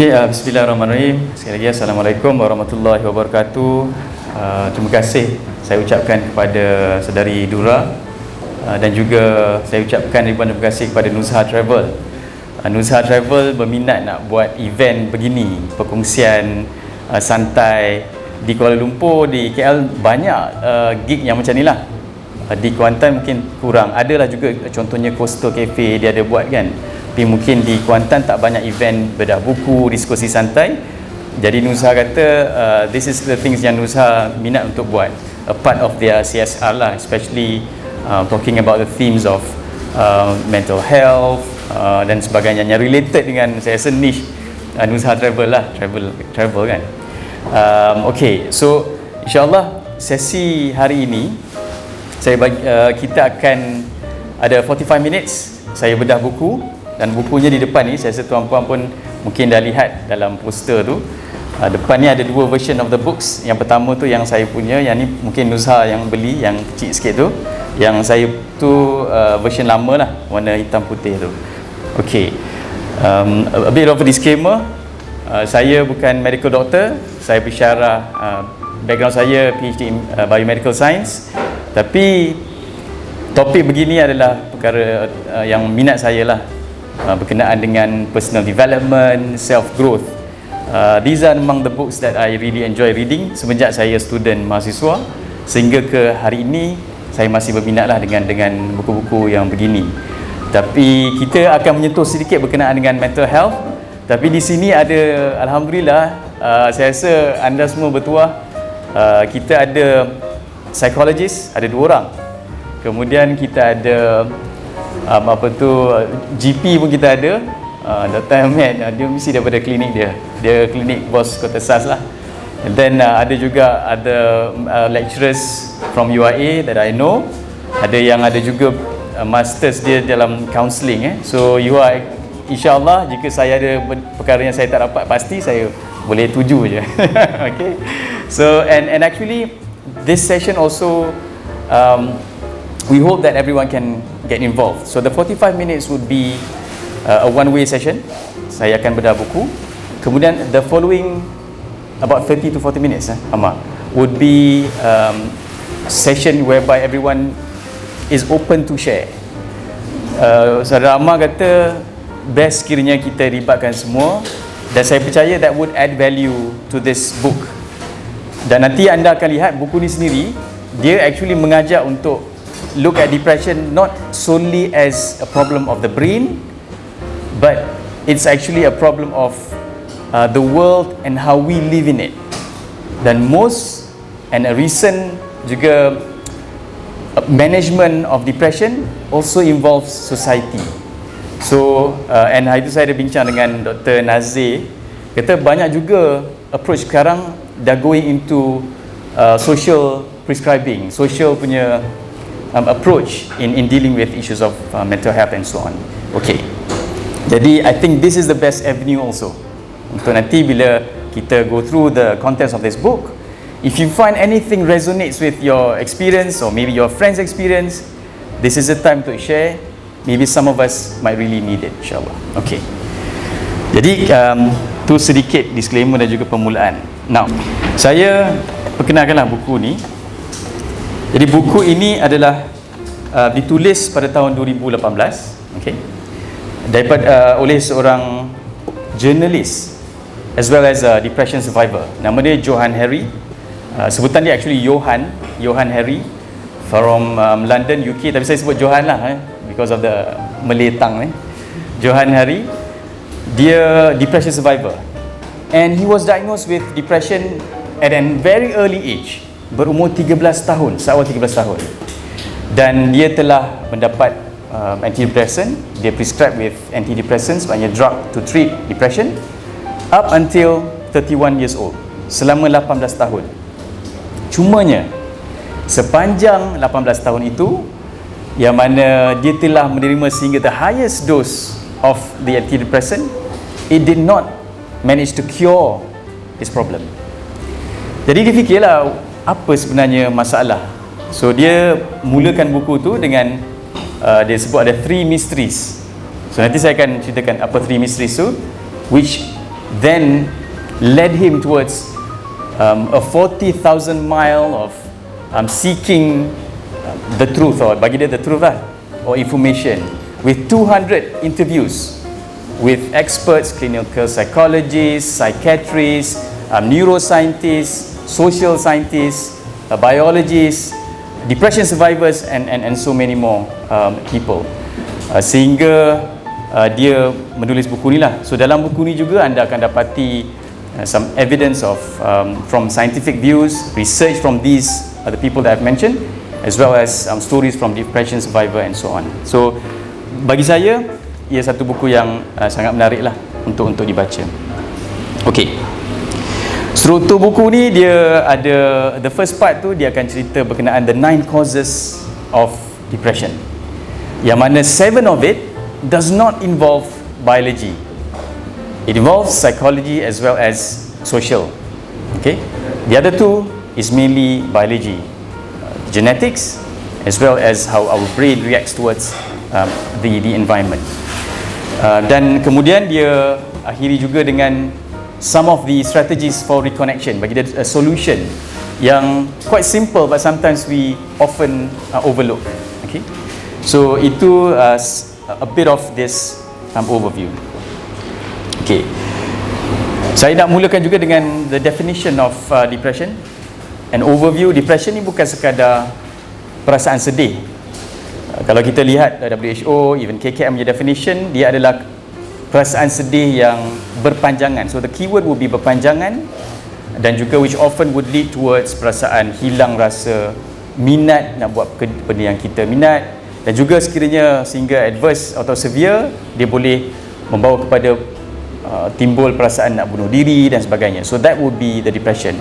Okey, bismillahirrahmanirrahim. Sekali lagi Assalamualaikum warahmatullahi wabarakatuh. Terima kasih saya ucapkan kepada saudari Dura, dan juga saya ucapkan ribuan terima kasih kepada Nuzha Travel. Nuzha Travel berminat nak buat event begini, perkongsian santai di Kuala Lumpur. Di KL banyak gig yang macam ni lah. Di Kuantan mungkin kurang. Adalah juga contohnya Coastal Cafe dia ada buat kan. Tapi mungkin di Kuantan tak banyak event bedah buku, diskusi santai. Jadi Nuzha kata this is the things yang Nuzha minat untuk buat, a part of their CSR lah, especially talking about the themes of mental health dan sebagainya yang related dengan, saya rasa, niche Nuzha Travel lah, travel kan. Okay, so insyaAllah sesi hari ini kita akan ada 45 minutes saya bedah buku. Dan bukunya di depan ni, saya rasa tuan-puan pun mungkin dah lihat dalam poster tu. Depan ni ada dua version of the books. Yang pertama tu yang saya punya, yang ni mungkin Nuzha yang beli, yang kecil sikit tu. Yang saya tu version lama lah, warna hitam putih tu. Okay, a bit of a disclaimer. Saya bukan medical doctor. Saya bersyarah, background saya PhD in Biomedical Science. Tapi topik begini adalah perkara yang minat saya lah, berkenaan dengan personal development, self-growth. These are among the books that I really enjoy reading semenjak saya student mahasiswa sehingga ke hari ini. Saya masih berminat lah dengan buku-buku yang begini. Tapi kita akan menyentuh sedikit berkenaan dengan mental health. Tapi di sini ada, alhamdulillah, saya rasa anda semua bertuah, kita ada psychologist, ada 2 orang. Kemudian kita ada GP pun kita ada, Dr. Muhamad, dia mesti daripada klinik dia klinik bos Kota Sas lah. And then ada juga lecturers from UIA that I know, ada juga masters dia dalam counselling. So you are, insyaAllah, jika saya ada perkara yang saya tak dapat pasti, saya boleh tuju je. Okay, so and actually this session also we hope that everyone can get involved. So the 45 minutes would be a one-way session. Saya akan bedah buku. Kemudian the following about 30 to 40 minutes would be session whereby everyone is open to share. Saudara Amma kata best kiranya kita libatkan semua, dan saya percaya that would add value to this book. Dan nanti anda akan lihat buku ni sendiri, dia actually mengajak untuk look at depression not solely as a problem of the brain, but it's actually a problem of the world and how we live in it. Dan a recent juga management of depression also involves society. So and itu saya ada bincang dengan Dr. Nazir, kata banyak juga approach sekarang dah going into social prescribing, social punya approach in dealing with issues of mental health and so on. Okay, jadi I think this is the best avenue also untuk nanti bila kita go through the contents of this book, if you find anything resonates with your experience or maybe your friend's experience, this is the time to share. Maybe some of us might really need it, insyaAllah. Okay, jadi tu sedikit disclaimer dan juga permulaan. Now, saya perkenalkanlah buku ni. Jadi buku ini adalah ditulis pada tahun 2018, okay, oleh seorang jurnalis as well as a depression survivor. Nama dia Johan Harry. Sebutan dia actually Johan Harry from London, UK. Tapi saya sebut Johan lah because of the Malay tongue. Johan Harry, dia depression survivor, and he was diagnosed with depression at a very early age. Berumur 13 tahun, seawal 13 tahun. Dan dia telah mendapat antidepressant. Dia prescribed with antidepressants, maknanya drug to treat depression, up until 31 years old, selama 18 tahun. Cumanya sepanjang 18 tahun itu, yang mana dia telah menerima sehingga the highest dose of the antidepressant, it did not manage to cure his problem. Jadi dia fikirlah, apa sebenarnya masalah? So dia mulakan buku tu dengan dia sebut ada 3 mysteries. So nanti saya akan ceritakan apa 3 mysteries tu, which then led him towards a 40,000 mile of seeking the truth, or bagi dia the truth lah, or information, with 200 interviews with experts, clinical psychologists, psychiatrists, neuroscientists, social scientists, biologists, depression survivors, and so many more people, sehingga dia menulis buku ni lah. So dalam buku ni juga anda akan dapati some evidence of from scientific views, research from these the people that I've mentioned, as well as stories from depression survivor and so on. So bagi saya ia satu buku yang sangat menarik lah untuk dibaca. Okey, struktur buku ni dia ada, the first part tu dia akan cerita berkenaan the 9 causes of depression, yang mana 7 of it does not involve biology. It involves psychology as well as social. Okay, the other 2 is mainly biology, genetics, as well as how our brain reacts towards the environment. Dan kemudian dia akhiri juga dengan some of the strategies for reconnection, bagi dia a solution yang quite simple but sometimes we often overlook. Okay, so itu a bit of this overview. Okay, saya nak mulakan juga dengan the definition of depression. An overview, depression ni bukan sekadar perasaan sedih. Kalau kita lihat WHO, even KKM punya definition, dia adalah perasaan sedih yang berpanjangan. So the keyword would be berpanjangan, dan juga which often would lead towards perasaan hilang rasa minat nak buat benda yang kita minat, dan juga sekiranya sehingga adverse atau severe, dia boleh membawa kepada timbul perasaan nak bunuh diri dan sebagainya. So that would be the depression,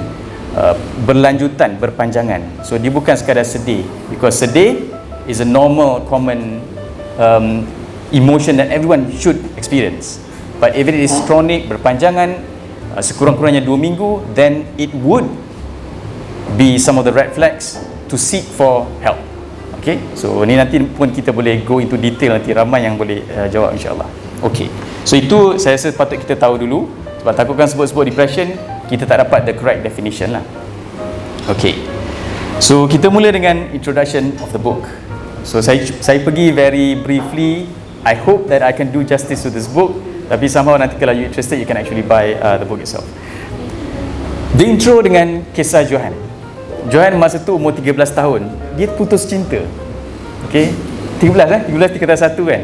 berlanjutan, berpanjangan. So dia bukan sekadar sedih, because sedih is a normal, common emotion that everyone should experience. But if it is chronic, berpanjangan, sekurang-kurangnya 2 minggu, then it would be some of the red flags to seek for help. Okay, so ni nanti pun kita boleh go into detail, nanti ramai yang boleh jawab insyaAllah. Okay, so itu saya rasa patut kita tahu dulu, sebab takutkan sebut-sebut depression kita tak dapat the correct definition lah. Okay, so kita mula dengan introduction of the book. So saya pergi very briefly. I hope that I can do justice to this book, tapi somehow nanti kalau you interested, you can actually buy the book itself. The intro dengan kisah Johan. Johan masa tu umur 13 tahun, dia putus cinta. Okay, 13 dia kata 1 kan.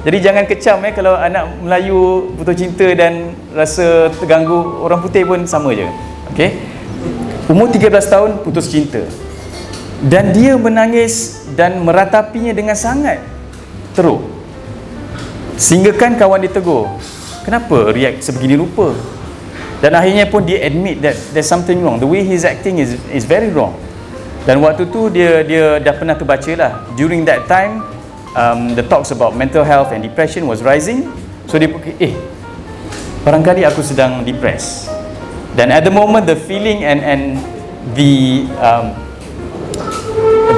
Jadi jangan kecam kalau anak Melayu putus cinta dan rasa terganggu, orang putih pun sama je. Okay, umur 13 tahun putus cinta, dan dia menangis dan meratapinya dengan sangat teruk, sehingga kan kawan dia tegur, kenapa react sebegini rupa? Dan akhirnya pun dia admit that there's something wrong, the way he's acting is very wrong. Dan waktu tu dia dah pernah terbaca lah, during that time the talks about mental health and depression was rising. So dia fikir, barangkali aku sedang depressed. Dan at the moment the feeling and the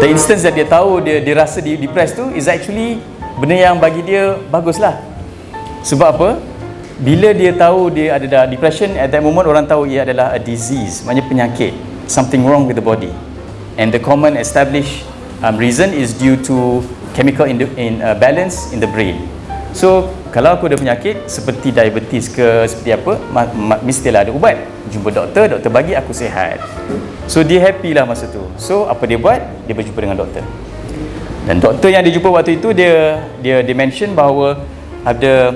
instance that dia tahu dia rasa dia depressed tu is actually benda yang bagi dia bagus lah. Sebab apa? Bila dia tahu dia ada depression, at that moment orang tahu ia adalah a disease, maknanya penyakit, something wrong with the body. And the common established reason is due to chemical balance in the brain. So kalau aku ada penyakit seperti diabetes ke seperti apa, mestilah ada ubat. Jumpa doktor bagi aku sihat. So dia happy lah masa tu. So apa dia buat? Dia berjumpa dengan doktor. Dan doktor yang dia jumpa waktu itu, dia mention bahawa ada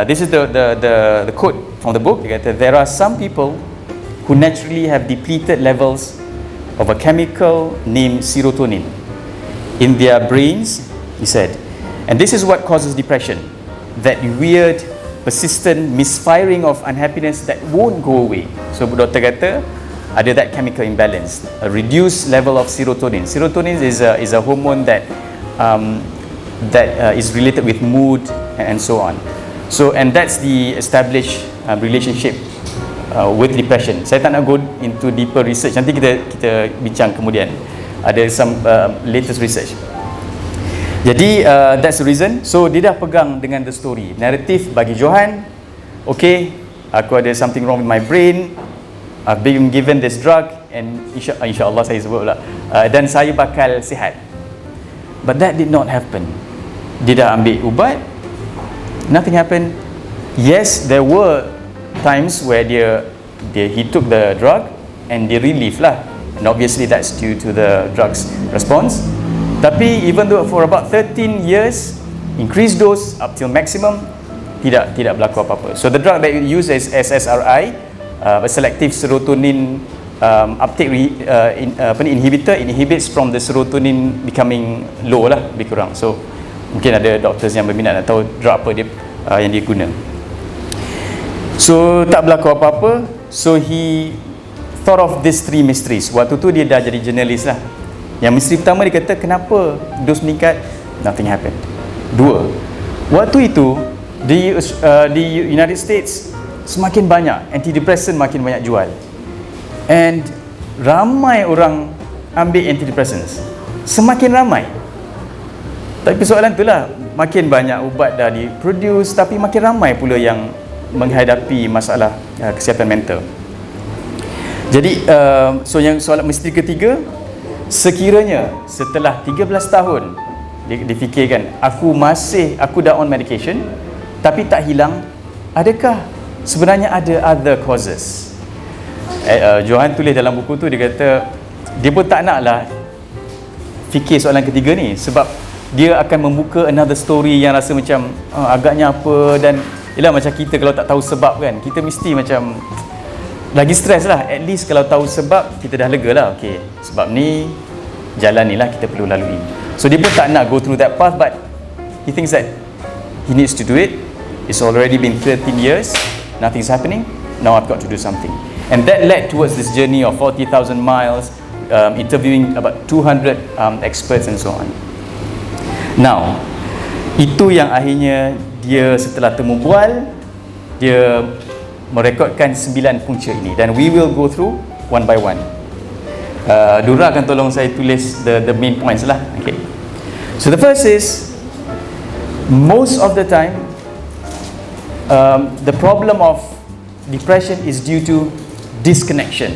this is the quote from the book. Dia kata, there are some people who naturally have depleted levels of a chemical named serotonin in their brains, he said, and this is what causes depression, that weird, persistent misfiring of unhappiness that won't go away. So doktor kata ada that chemical imbalance, a reduced level of serotonin. Serotonin is a hormone that is related with mood and so on. So and that's the established relationship with depression. Saya tak nak go into deeper research, nanti kita bincang kemudian. Ada some latest research. Jadi that's the reason. So dia dah pegang dengan the story, narrative bagi Johan. Okay, aku ada something wrong with my brain, I've been given this drug, and insyaAllah saya sebut pula, dan saya bakal sihat. But that did not happen. Dia dah ambil ubat, nothing happened. Yes, there were times where he took the drug and dia relief lah, and obviously that's due to the drugs response. Tapi even though for about 13 years, increased dose up till maximum, tidak berlaku apa-apa. So the drug that you use is SSRI, a selective serotonin uptake inhibitor, inhibits from the serotonin becoming low lah, lebih kurang. So mungkin ada doctors yang berminat nak tahu drug apa dia yang dia guna. So tak berlaku apa-apa. So he thought of these three mysteries. Waktu tu dia dah jadi jurnalis lah. Yang misteri pertama dia kata, kenapa dos meningkat? Nothing happened. Dua, waktu itu di United States semakin banyak antidepressant, makin banyak jual, and ramai orang ambil antidepressants, semakin ramai. Tapi persoalan tu lah, makin banyak ubat dah diproduce, tapi makin ramai pula yang menghadapi masalah kesihatan mental. Jadi so yang soalan misteri ketiga, sekiranya setelah 13 tahun difikirkan, aku dah on medication tapi tak hilang, adakah sebenarnya ada other causes? Johan tulis dalam buku tu, dia kata dia pun tak naklah fikir soalan ketiga ni, sebab dia akan membuka another story yang rasa macam agaknya apa, dan yelah macam kita kalau tak tahu sebab kan, kita mesti macam lagi stres lah. At least kalau tahu sebab, kita dah lega lah, okay, sebab ni, jalan ni lah kita perlu lalui. So dia pun tak nak go through that path, but he thinks that he needs to do it. It's already been 13 years, nothing's happening, now I've got to do something. And that led towards this journey of 40,000 miles, interviewing about 200 experts and so on. Now, itu yang akhirnya dia setelah temu bual, dia merekodkan 9 punca ini, dan we will go through one by one. Dura akan tolong saya tulis the main points lah. Okay. So the first is, most of the time the problem of depression is due to disconnection,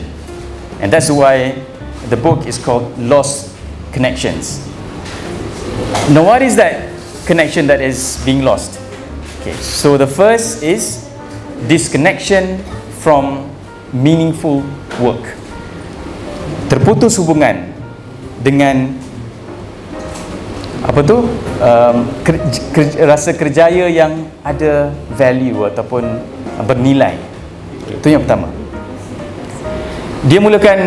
and that's why the book is called Lost Connections. Now, what is that connection that is being lost? Okay, so the first is disconnection from meaningful work. Terputus hubungan dengan apa tu, rasa kerjaya yang ada value ataupun bernilai. Itu yang pertama. Dia mulakan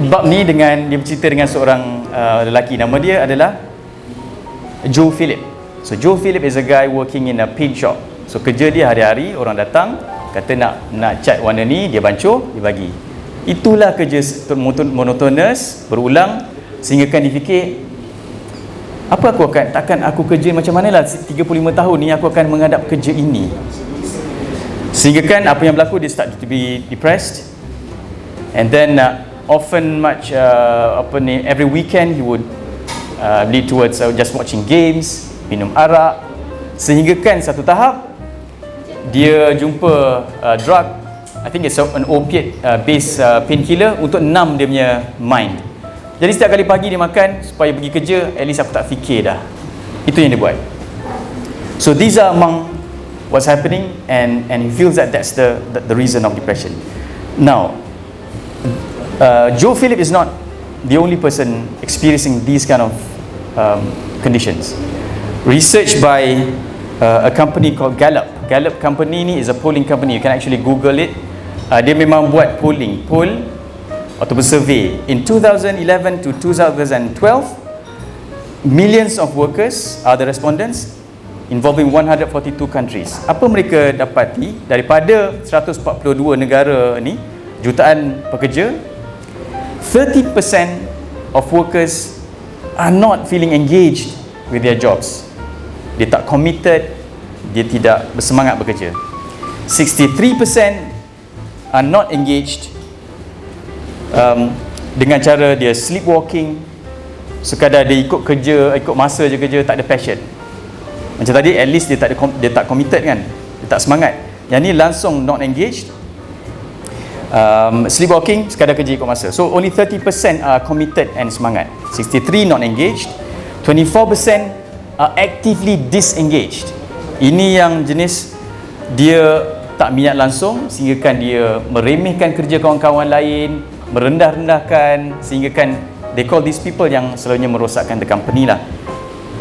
bab ni dengan dia bercerita dengan seorang lelaki, nama dia adalah Joe Philip. So Joe Philip is a guy working in a paint shop. So kerja dia hari-hari, orang datang kata nak cat warna ni, dia bancuh, dia bagi. Itulah kerja monotonous, berulang, sehingga kan dia fikir, apa takkan aku kerja macam mana lah 35 tahun ni aku akan menghadap kerja ini. Sehingga kan apa yang berlaku, dia start to be depressed, and then often every weekend he would lead towards just watching games, minum arak, sehingga kan satu tahap dia jumpa drug, I think it's an opiate based painkiller untuk numb dia punya mind. Jadi setiap kali pagi dia makan supaya pergi kerja, at least aku tak fikir dah. Itu yang dia buat. So these are among what's happening, and he feels that that's the reason of depression. Now, Joe Philip is not the only person experiencing these kind of conditions. Research by a company called Gallup. Gallup company ni is a polling company. You can actually Google it. Dia memang buat poll ataupun survey. In 2011 to 2012, millions of workers are the respondents, involving 142 countries. Apa mereka dapati daripada 142 negara ni, jutaan pekerja, 30% of workers are not feeling engaged with their jobs. Dia tak committed, dia tidak bersemangat bekerja. 63% are not engaged dengan cara dia sleepwalking, sekadar dia ikut kerja, ikut masa je kerja, tak ada passion. Macam tadi, at least dia tak committed kan, dia tak semangat. Yang ni langsung not engaged, Sleepwalking, sekadar kerja ikut masa. So only 30% are committed and semangat, 63 not engaged, 24% are actively disengaged. Ini yang jenis dia tak minat langsung, sehingga kan dia meremehkan kerja kawan-kawan lain, merendah-rendahkan, sehingga kan they call these people yang selalunya merosakkan the company lah.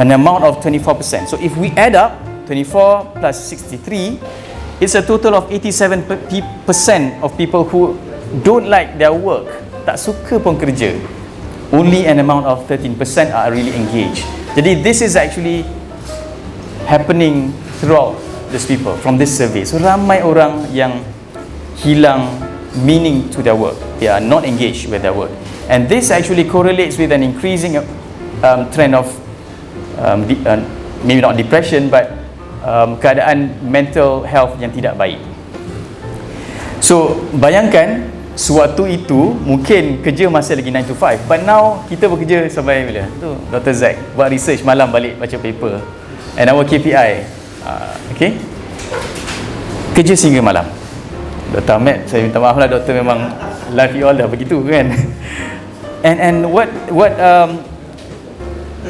An amount of 24%. So if we add up 24 plus 63, it's a total of 87% of people who don't like their work, tak suka pun kerja. Only an amount of 13% are really engaged. Jadi this is actually happening throughout these people from this survey. So ramai orang yang hilang meaning to their work. They are not engaged with their work. And this actually correlates with an increasing trend of maybe not depression, but keadaan mental health yang tidak baik. So bayangkan sewaktu itu mungkin kerja masih lagi 9 to 5, but now kita bekerja sampai bila tu Dr. Zack buat research malam balik baca paper, and our KPI okay, kerja sehingga malam. Dr. Ahmad, saya minta maaf lah doktor, memang life you all dah begitu kan. And what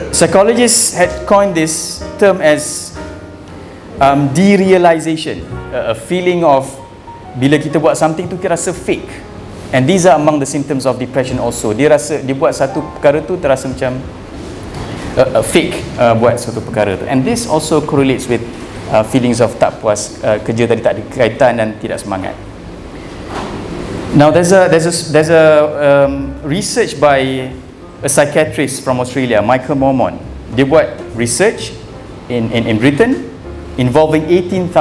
psychologists had coined this term as derealization, a feeling of bila kita buat something tu kita rasa fake, and these are among the symptoms of depression also. Dia rasa dia buat satu perkara tu terasa macam fake, buat satu perkara tu, and this also correlates with feelings of tak puas, kerja tadi tak ada kaitan dan tidak semangat. Now there's a research by a psychiatrist from Australia, Michael Mormon. Dia buat research in Britain involving 18,000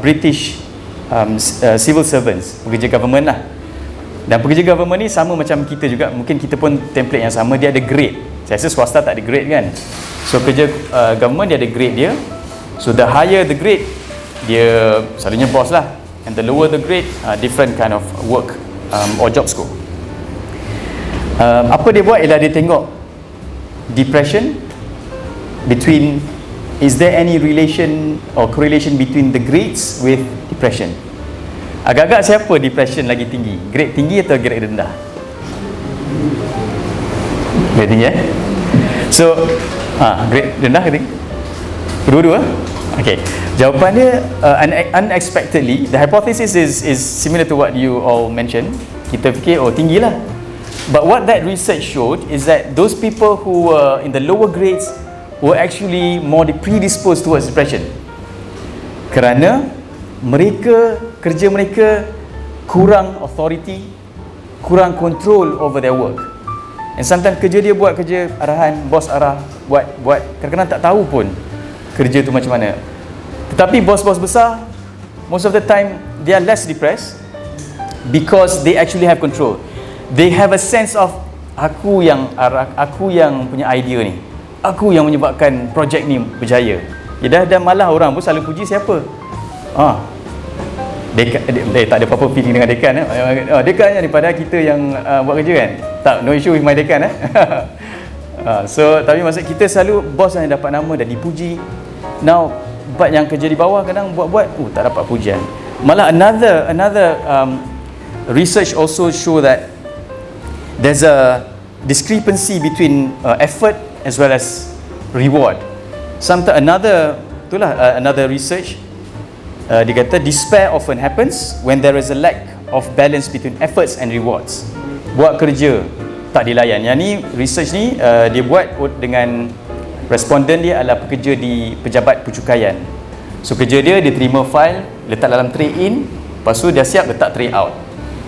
British civil servants, pekerja government lah. Dan pekerja government ni sama macam kita juga, mungkin kita pun template yang sama, dia ada grade. Saya rasa swasta tak ada grade kan. So kerja government dia ada grade dia. So the higher the grade, dia selalunya boss lah, and the lower the grade, different kind of work or job scope. Apa dia buat ialah dia tengok depression between, is there any relation or correlation between the grades with depression. Agak-agak siapa depression lagi tinggi, grade tinggi atau grade rendah? Grade tinggi So grade rendah ke tinggi? Kedua-dua? Okay, jawapan dia unexpectedly, the hypothesis is similar to what you all mentioned. Kita fikir oh tinggi lah, but what that research showed is that those people who were in the lower grades were actually more predisposed towards depression, kerana kerja mereka kurang authority, kurang control over their work, and sometimes kerja dia buat kerja arahan, bos arah, buat kadang-kadang tak tahu pun kerja tu macam mana. Tetapi bos-bos besar, most of the time they are less depressed because they actually have control. They have a sense of aku yang punya idea ni, aku yang menyebabkan projek ni berjaya. Dah malah orang pun selalu puji siapa? Dekan, tak ada apa-apa feeling dengan dekan. Dekan ni padahal kita yang buat kerja kan. Tak, no issue with my dekan. So tapi maksud kita selalu bos yang dapat nama dan dipuji. Now but yang kerja di bawah kadang buat-buat tak dapat pujian. Malah another research also show that there's a discrepancy between effort as well as reward. Another research dia kata despair often happens when there is a lack of balance between efforts and rewards. Buat kerja tak dilayan. Yang ni research ni dia buat dengan responden dia adalah pekerja di pejabat pucukaian. So kerja dia terima file, letak dalam tray in, lepas tu dia siap letak tray out.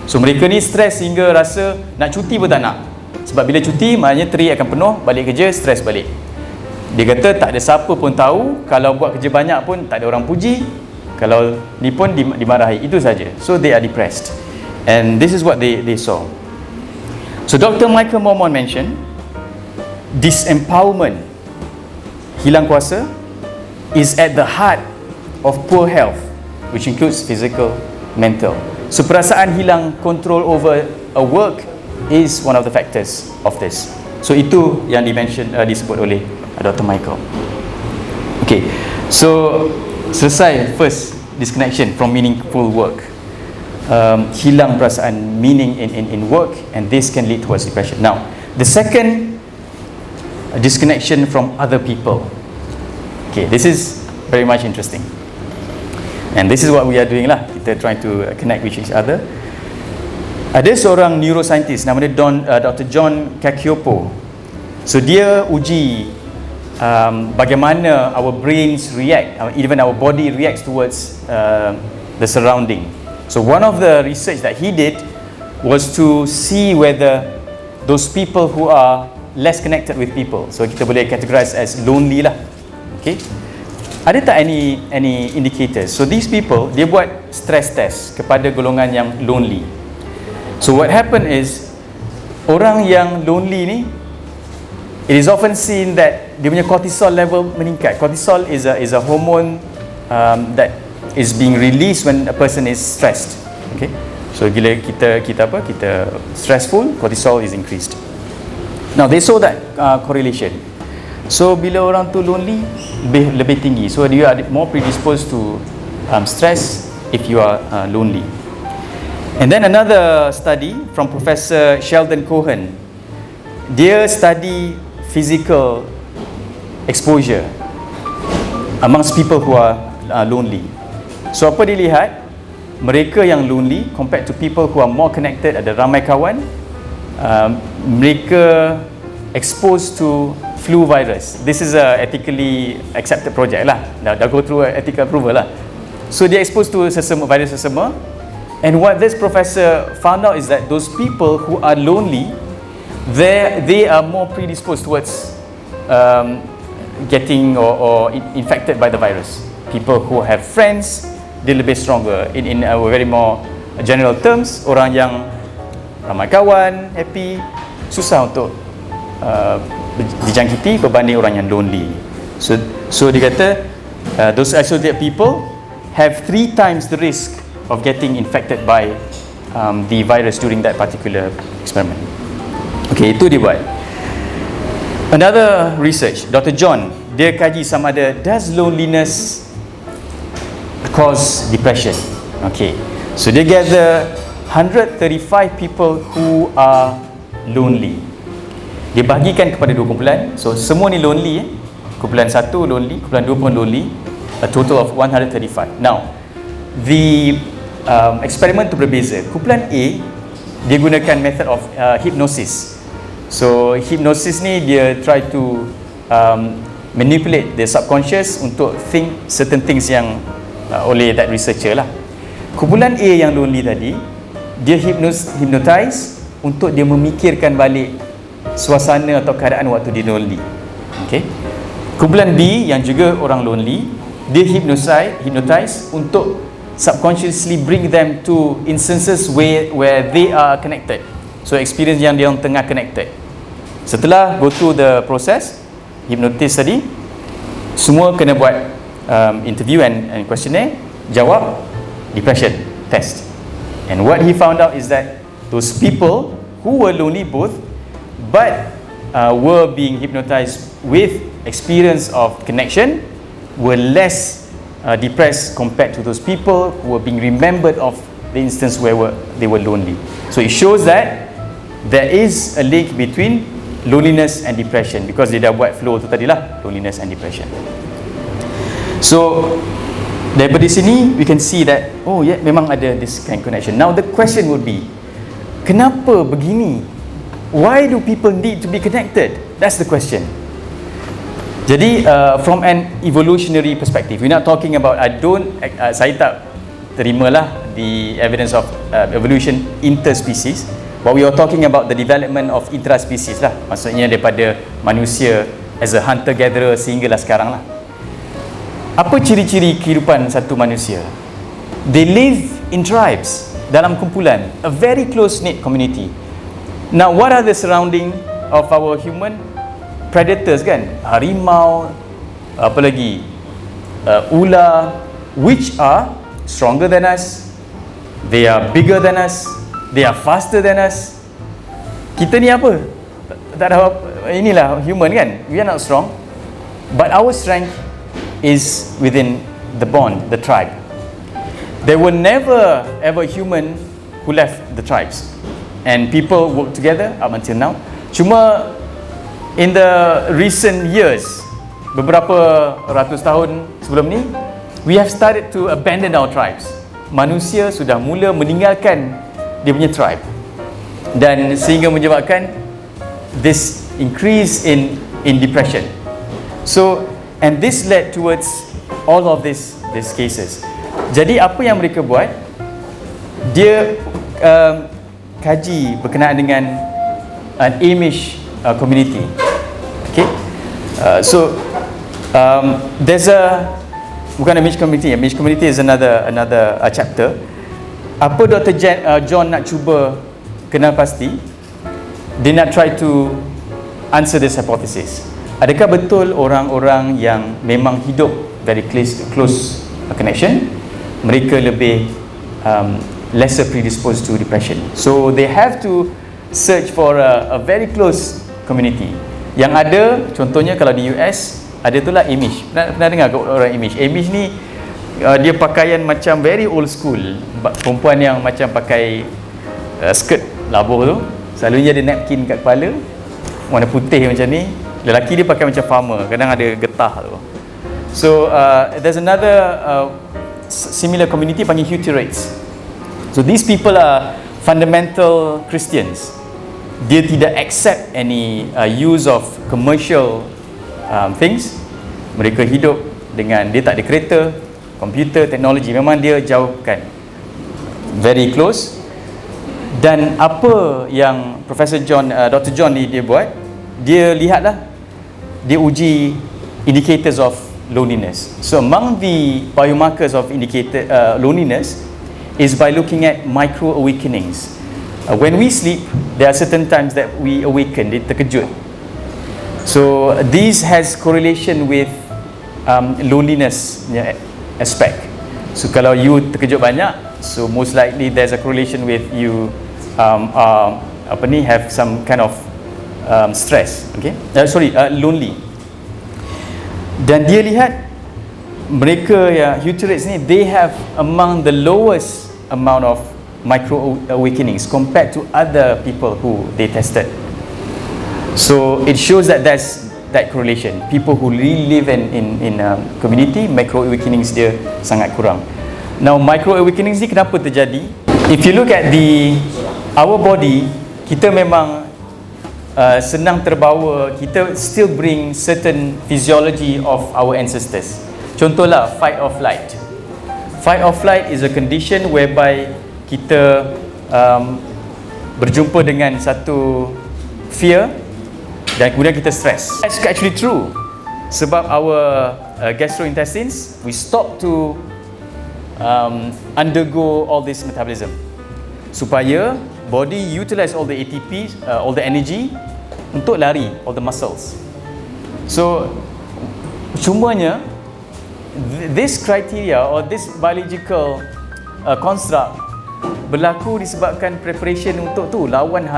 So mereka ni stres hingga rasa nak cuti pun tak nak. Sebab bila cuti maknanya tray akan penuh, balik kerja stres balik. Dia kata tak ada siapa pun tahu, kalau buat kerja banyak pun tak ada orang puji, kalau ni pun dimarahi, itu saja. So they are depressed, and this is what they saw. So Dr. Michael Mormon mentioned disempowerment, hilang kuasa, is at the heart of poor health, which includes physical, mental. So perasaan hilang control over a work is one of the factors of this. So itu yang disebut oleh Dr. Michael. Okay, so selesai first disconnection from meaningful work. hilang perasaan meaning in work, and this can lead towards depression. Now, the second, disconnection from other people. Okay, this is very much interesting, and this is what we are doing lah. Kita trying to connect with each other. Ada seorang neuroscientist nama dia Dr. John Cacioppo. So dia uji bagaimana our brains react, even our body reacts towards the surrounding. So one of the research that he did was to see whether those people who are less connected with people, so kita boleh categorize as lonely lah, okay, ada tak any indicators? So these people, dia buat stress test kepada golongan yang lonely. So what happened is, orang yang lonely ni, it is often seen that dia punya cortisol level meningkat. Cortisol is a hormone that is being released when a person is stressed. Okay, so bila kita stressful, cortisol is increased. Now they saw that correlation. So bila orang tu lonely, lebih tinggi. So you are more predisposed to stress if you are lonely. And then another study from Professor Sheldon Cohen, dia study physical exposure amongst people who are lonely. So apa dia lihat, mereka yang lonely compared to people who are more connected, ada ramai kawan, mereka exposed to flu virus. This is a ethically accepted project lah, dah go through ethical approval lah. So dia exposed to virus sesama, and what this professor found out is that those people who are lonely, they are more predisposed towards getting or infected by the virus. People who have friends, dia lebih stronger. In a very more general terms, orang yang ramai kawan, happy, susah untuk dijangkiti berbanding orang yang lonely. So dia kata those isolated people have 3 times the risk of getting infected by the virus during that particular experiment. Okay, itu dia buat. Another research, Dr. John, dia kaji sama ada does loneliness cause depression. Okay, so dia gather 135 people who are lonely. Dia bahagikan kepada 2 kumpulan. So semua ni lonely, kumpulan 1 lonely, kumpulan 2 pun lonely, a total of 135. Now, the eksperimen tu berbeza. Kumpulan A, dia gunakan method of hypnosis. So hypnosis ni dia try to manipulate the subconscious untuk think certain things yang oleh that researcher lah. Kumpulan A yang lonely tadi, dia hypnotize untuk dia memikirkan balik suasana atau keadaan waktu dia lonely. Okay. Kumpulan B yang juga orang lonely, dia hypnotize untuk subconsciously bring them to instances where they are connected. So experience yang dia tengah connected. Setelah go through the process hypnosis tadi, semua kena buat interview and questionnaire, jawab depression test. And what he found out is that those people who were lonely both but were being hypnotized with experience of connection were less depressed compared to those people who were being remembered of the instance where they were lonely. So it shows that there is a link between loneliness and depression, because dia dah buat flow tu tadi lah, loneliness and depression. So daripada sini we can see that memang ada this kind of connection. Now the question would be, kenapa begini? Why do people need to be connected? That's the question. Jadi from an evolutionary perspective, we're not talking about saya tak terimalah the evidence of evolution interspecies, but we are talking about the development of intraspecies lah. Maksudnya daripada manusia as a hunter-gatherer sehinggalah sekarang lah. Apa ciri-ciri kehidupan satu manusia? They live in tribes, dalam kumpulan, a very close-knit community. Now, what are the surrounding of our human predators kan? Harimau, apa lagi? Ular, which are stronger than us, they are bigger than us, they are faster than us. Kita ni apa? Tak ada apa, inilah human kan? We are not strong, but our strength is within the bond, the tribe. There were never ever human who left the tribes, and people work together up until now. Cuma in the recent years, beberapa ratus tahun sebelum ni, we have started to abandon our tribes. Manusia sudah mula meninggalkan dia punya tribe, dan sehingga menyebabkan this increase in depression. So, and this led towards all of these cases. Jadi apa yang mereka buat, dia kaji berkenaan dengan an Amish community. Okay, so there's bukan Amish community. Amish community is another chapter. Apa Dr. John nak cuba kenal pasti, dia nak try to answer this hypothesis. Adakah betul orang-orang yang memang hidup very close connection, mereka lebih lesser predisposed to depression? So they have to search for a very close community. Yang ada, contohnya kalau di US, ada tu lah Amish. Pernah dengar ke orang Amish? Amish ni dia pakaian macam very old school. Perempuan yang macam pakai skirt labuh tu, selalunya ada napkin kat kepala, warna putih macam ni. Lelaki dia pakai macam farmer, kadang ada getah tu. So there's another similar community panggil Hutterites. So these people are fundamental Christians. Dia tidak accept any use of commercial things. Mereka hidup dengan, dia tak ada kereta, komputer, teknologi, memang dia jauhkan, very close. Dan apa yang Professor John, Dr. John ni dia buat, dia lihatlah, dia uji indicators of loneliness. So among the biomarkers of indicator loneliness is by looking at micro awakenings. When we sleep, there are certain times that we awaken, dia terkejut. So this has correlation with loneliness aspect. So kalau you terkejut banyak, so most likely there's a correlation with you have some kind of stress, okay? Lonely. Dan dia lihat mereka yang Hutterites ni, they have among the lowest amount of micro awakenings compared to other people who they tested. So it shows that there's that correlation. People who really live in community, micro awakenings dia sangat kurang. Now micro awakenings ni kenapa terjadi? If you look at our body, kita memang senang terbawa, kita still bring certain physiology of our ancestors. Contohlah fight or flight. Fight or flight is a condition whereby kita berjumpa dengan satu fear dan kemudian kita stress. That's actually true. Sebab our gastrointestines, we stop to undergo all this metabolism supaya body utilize all the ATP, all the energy untuk lari, all the muscles. So cumanya this criteria or this biological construct berlaku disebabkan preparation untuk tu lawan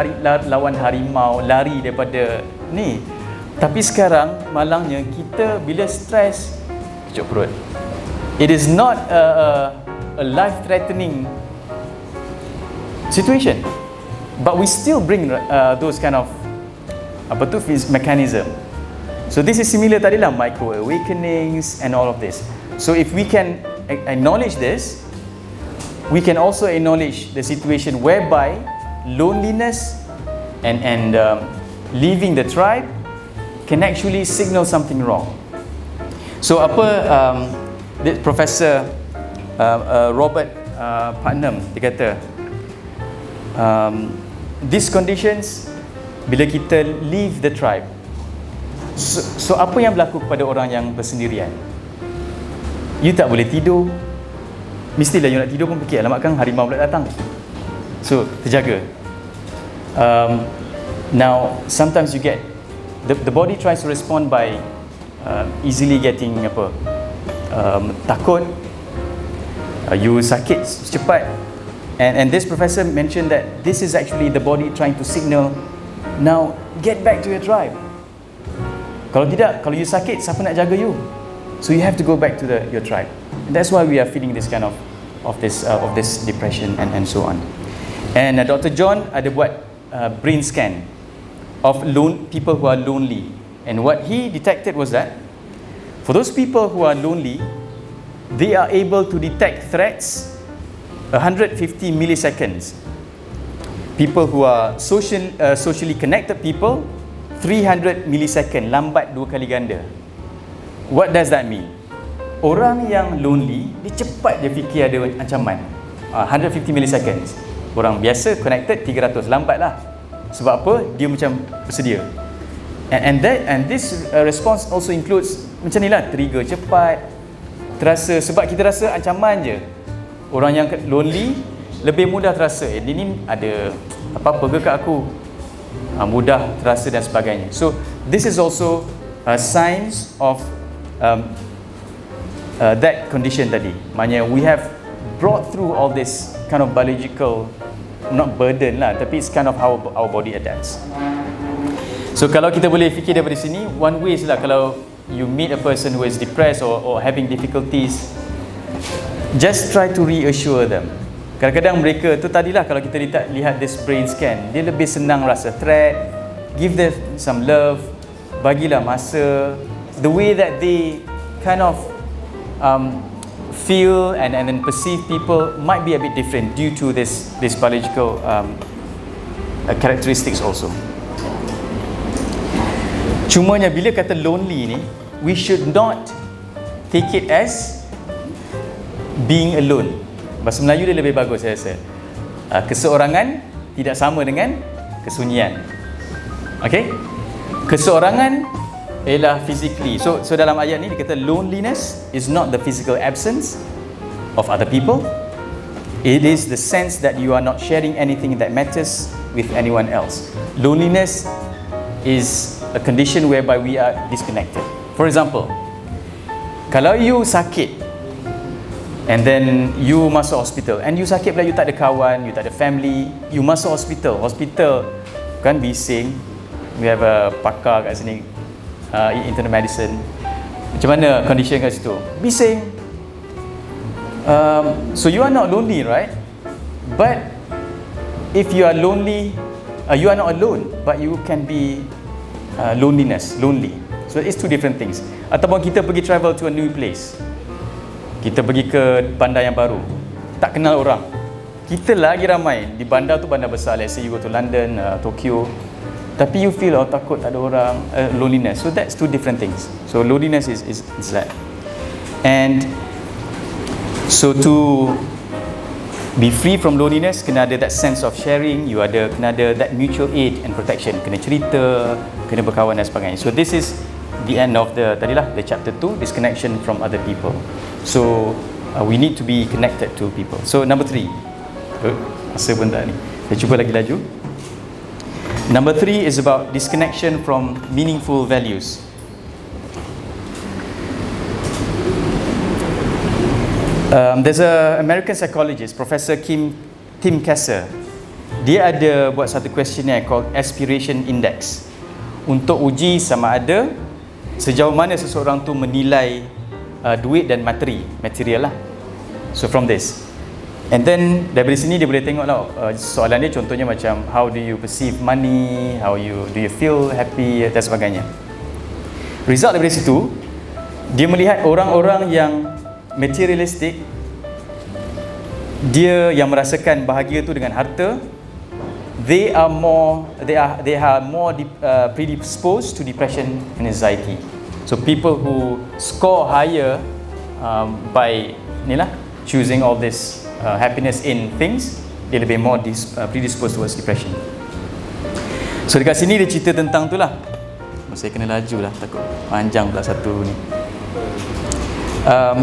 harimau, lari daripada ni. Tapi sekarang malangnya kita bila stres, kecuk perut. It is not a life threatening situation, but we still bring those kind of mechanism. So this is similar tadi lah, micro awakenings and all of this. So if we can acknowledge this, we can also acknowledge the situation whereby loneliness and leaving the tribe can actually signal something wrong. So Professor Robert Putnam dia kata, these conditions bila kita leave the tribe, so apa yang berlaku kepada orang yang bersendirian? You tak boleh tidur, mestilah you nak tidur pun fikir, alamak kan harimau pula datang. So terjaga. Now sometimes you get the body tries to respond by easily getting takut, you sakit cepat, and this professor mentioned that this is actually the body trying to signal, now get back to your tribe. Kalau tidak, kalau you sakit, siapa nak jaga you? So you have to go back to your tribe. And that's why we are feeling this kind of this depression and so on. And Dr. John ada buat brain scan of people who are lonely, and what he detected was that for those people who are lonely, they are able to detect threats 150 milliseconds. People who are socially connected people, 300 millisecond, lambat 2 kali ganda. What does that mean? Orang yang lonely, dia cepat dia fikir ada ancaman. 150 milliseconds. Orang biasa connected 300, lambat lah. Sebab apa? Dia macam bersedia. And this response also includes macam ni lah, trigger cepat, terasa, sebab kita rasa ancaman je. Orang yang lonely lebih mudah terasa, ni ada apa-apa ke kat aku, mudah terasa dan sebagainya. So this is also signs of that condition tadi. Maknanya we have brought through all this kind of biological, not burden lah, tapi it's kind of how our body adapts. So kalau kita boleh fikir daripada sini, one way is lah, kalau you meet a person who is depressed or having difficulties, just try to reassure them. Kadang-kadang mereka tu tadilah, kalau kita lihat this brain scan, dia lebih senang rasa threat. Give them some love, bagilah masa. The way that they kind of feel and then perceive people might be a bit different due to this biological characteristics also. Cumanya bila kata lonely ni, we should not take it as being alone. Bahasa Melayu dia lebih bagus saya rasa. Keseorangan tidak sama dengan kesunyian. Okay? Keseorangan ialah physically. So dalam ayat ni dia kata loneliness is not the physical absence of other people. It is the sense that you are not sharing anything that matters with anyone else. Loneliness is a condition whereby we are disconnected. For example, kalau you sakit and then you masuk hospital, and you sakit pula, you tak ada kawan, you tak ada family, you masuk hospital kan bising. We have a pakar kat sini, internal medicine. Macam mana condition kat situ? Bising. So you are not lonely, right? But if you are lonely, you are not alone, but you can be lonely. So it's two different things. Ataupun kita pergi travel to a new place, kita pergi ke bandar yang baru, tak kenal orang, kita lagi ramai di bandar tu, bandar besar, let's say you go to London, Tokyo, tapi you feel takut tak ada orang, loneliness. So that's two different things. So loneliness is that. And so to be free from loneliness, kena ada that sense of sharing, kena ada that mutual aid and protection, kena cerita, kena berkawan dan sebagainya. So this is the end of the chapter 2, disconnection from other people. So we need to be connected to people. So number 3, masa pun tak ni, saya cuba lagi laju. Number 3 is about disconnection from meaningful values. There's a American psychologist, Professor Tim Kasser. Dia ada buat satu questionnaire called Aspiration Index untuk uji sama ada sejauh mana seseorang tu menilai duit dan material lah. So from this, and then dari sini dia boleh tengok lah, soalan dia contohnya macam how do you perceive money, do you feel happy dan sebagainya. Result dari situ, dia melihat orang-orang yang materialistic, dia yang merasakan bahagia tu dengan harta, they are more predisposed to depression and anxiety. So people who score higher by choosing all this happiness in things, dia lebih more predisposed towards depression. So dekat sini dia cerita tentang tu lah. Saya kena laju lah, takut panjang pula satu ni.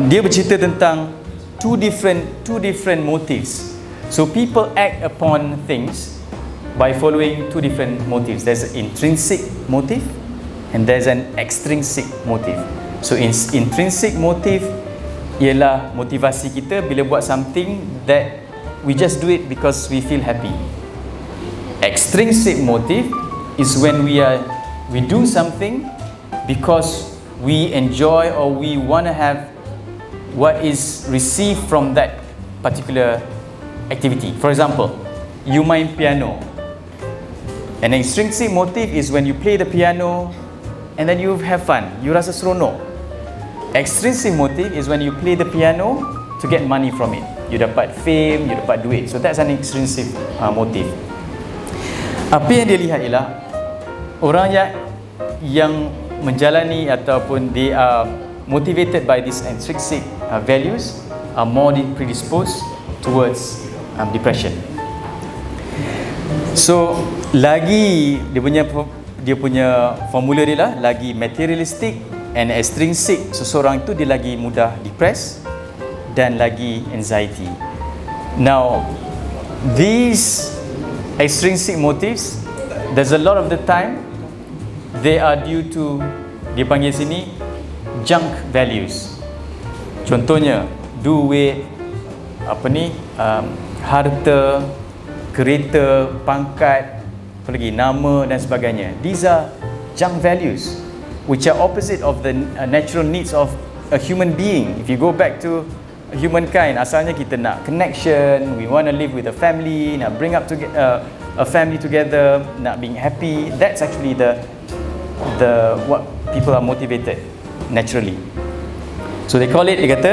Dia bercerita tentang two different motives. So people act upon things by following two different motives. There's an intrinsic motive and there's an extrinsic motive. So intrinsic motive ialah motivasi kita bila buat something that we just do it because we feel happy. Extrinsic motive is when we do something because we enjoy or we want to have what is received from that particular activity. For example, you main piano. An extrinsic motive is when you play the piano and then you have fun, you rasa seronok. Extrinsic motive is when you play the piano to get money from it. You dapat fame, you dapat duit. So that's an extrinsic motive. Apa yang dia lihat ialah orang yang menjalani ataupun they are motivated by these intrinsic values are more predisposed towards depression. So lagi dia punya formula dia lah, lagi materialistic and extrinsic seseorang itu dia lagi mudah depressed dan lagi anxiety. Now these extrinsic motives, there's a lot of the time they are due to, dia panggil sini junk values. Contohnya duit, harta, kereta, pangkat, apa lagi, nama dan sebagainya. These are junk values which are opposite of the natural needs of a human being. If you go back to humankind, asalnya kita nak connection, we want to live with a family, nak bring up a family together, nak being happy. That's actually the what people are motivated naturally. So they call it, dia kata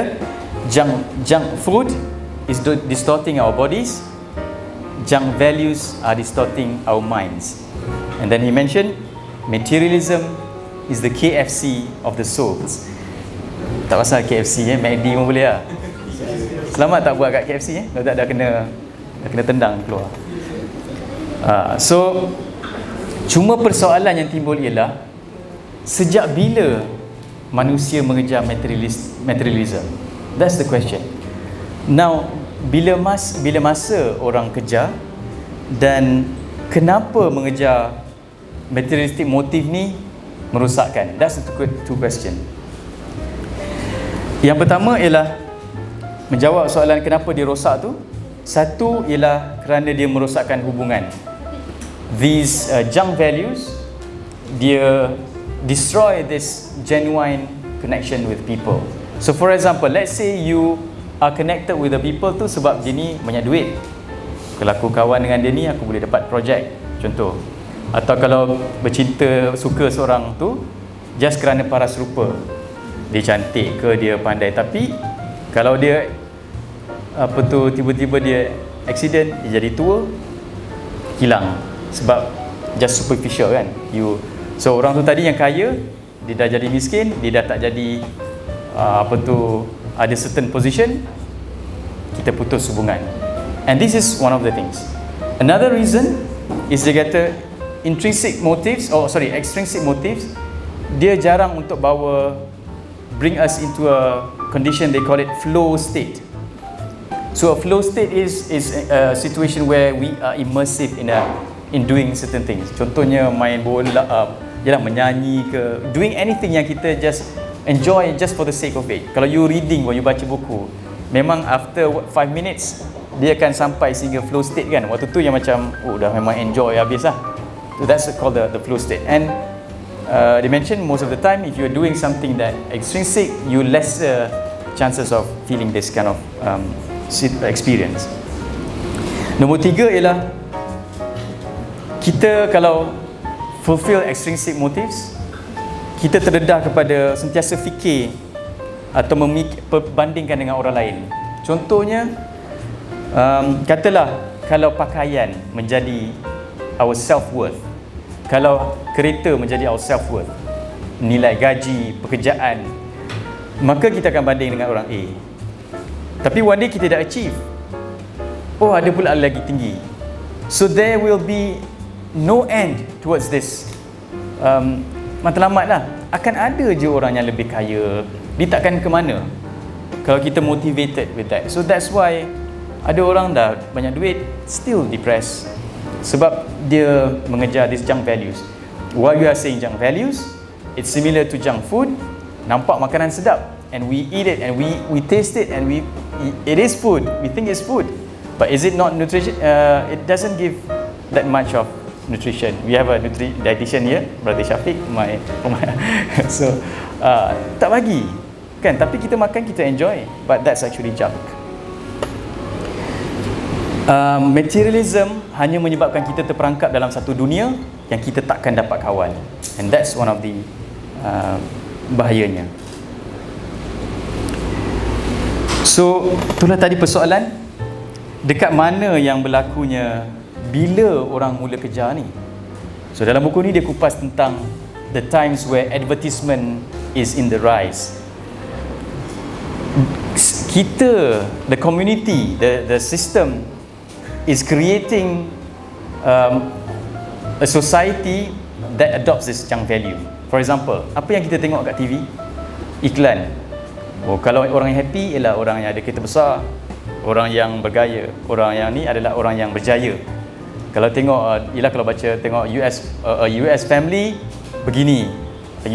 junk food is distorting our bodies, junk values are distorting our minds. And then he mentioned materialism is the KFC of the souls. Tak pasal KFC McD pun boleh lah. Selamat tak buat kat KFC kalau tak dah kena tendang keluar. So cuma persoalan yang timbul ialah sejak bila manusia mengejar materialism? That's the question. Now bila masa orang kejar, dan kenapa mengejar materialistic motif ni merosakkan? That's the two question. Yang pertama ialah menjawab soalan kenapa dia rosak tu. Satu ialah kerana dia merosakkan hubungan. These junk values, dia destroy this genuine connection with people. So for example, let's say you are connected with the people tu sebab dia ni banyak duit. Kalau aku kawan dengan dia ni, aku boleh dapat projek, contoh. Atau kalau bercinta, suka seorang tu just kerana paras rupa, dia cantik ke, dia pandai. Tapi kalau dia tiba-tiba dia accident, dia jadi tua, hilang. Sebab just superficial kan. So orang tu tadi yang kaya, dia dah jadi miskin, dia dah tak jadi ada certain position, kita putus hubungan. And this is one of the things. Another reason is dia kata extrinsic motives, dia jarang untuk bring us into a condition, they call it flow state. So a flow state is a situation where we are immersive in doing certain things. Contohnya main bola, menyanyi ke, doing anything yang kita just enjoy just for the sake of it. Kalau you reading, you baca buku, memang after 5 minutes dia akan sampai sehingga flow state kan. Waktu tu yang macam dah memang enjoy habis lah. So that's called the flow state. And they mention most of the time if you're doing something that extrinsic, you lesser chances of feeling this kind of experience. Nombor 3 ialah kita kalau fulfill extrinsic motives, kita terdedah kepada sentiasa fikir atau perbandingkan dengan orang lain. Contohnya, katalah kalau pakaian menjadi our self-worth, kalau kereta menjadi our self-worth, nilai gaji, pekerjaan, maka kita akan banding dengan orang A. Tapi one day kita dah achieve, ada pula lagi tinggi. So there will be no end towards this. Matlamat lah, akan ada je orang yang lebih kaya, dia takkan ke mana kalau kita motivated with that. So that's why ada orang dah banyak duit still depressed, sebab dia mengejar these junk values. While you are saying junk values, it's similar to junk food. Nampak makanan sedap and we eat it and we taste it and it is food, we think it's food, but is it not nutrition? It doesn't give that much of nutrition. We have a dietitian here, Brother Syafiq, so tak bagi kan, tapi kita makan, kita enjoy, but that's actually junk. Materialism hanya menyebabkan kita terperangkap dalam satu dunia yang kita takkan dapat kawal, and that's one of the bahayanya. So itulah tadi persoalan, dekat mana yang berlakunya bila orang mula kejar ni. So dalam buku ni dia kupas tentang the times where advertisement is in the rise. Kita, the community, the system is creating a society that adopts this young value. For example, apa yang kita tengok kat TV? Iklan. Oh, kalau orang yang happy ialah orang yang ada kereta besar, orang yang bergaya, orang yang ni adalah orang yang berjaya. Kalau tengok ialah kalau baca tengok US family begini,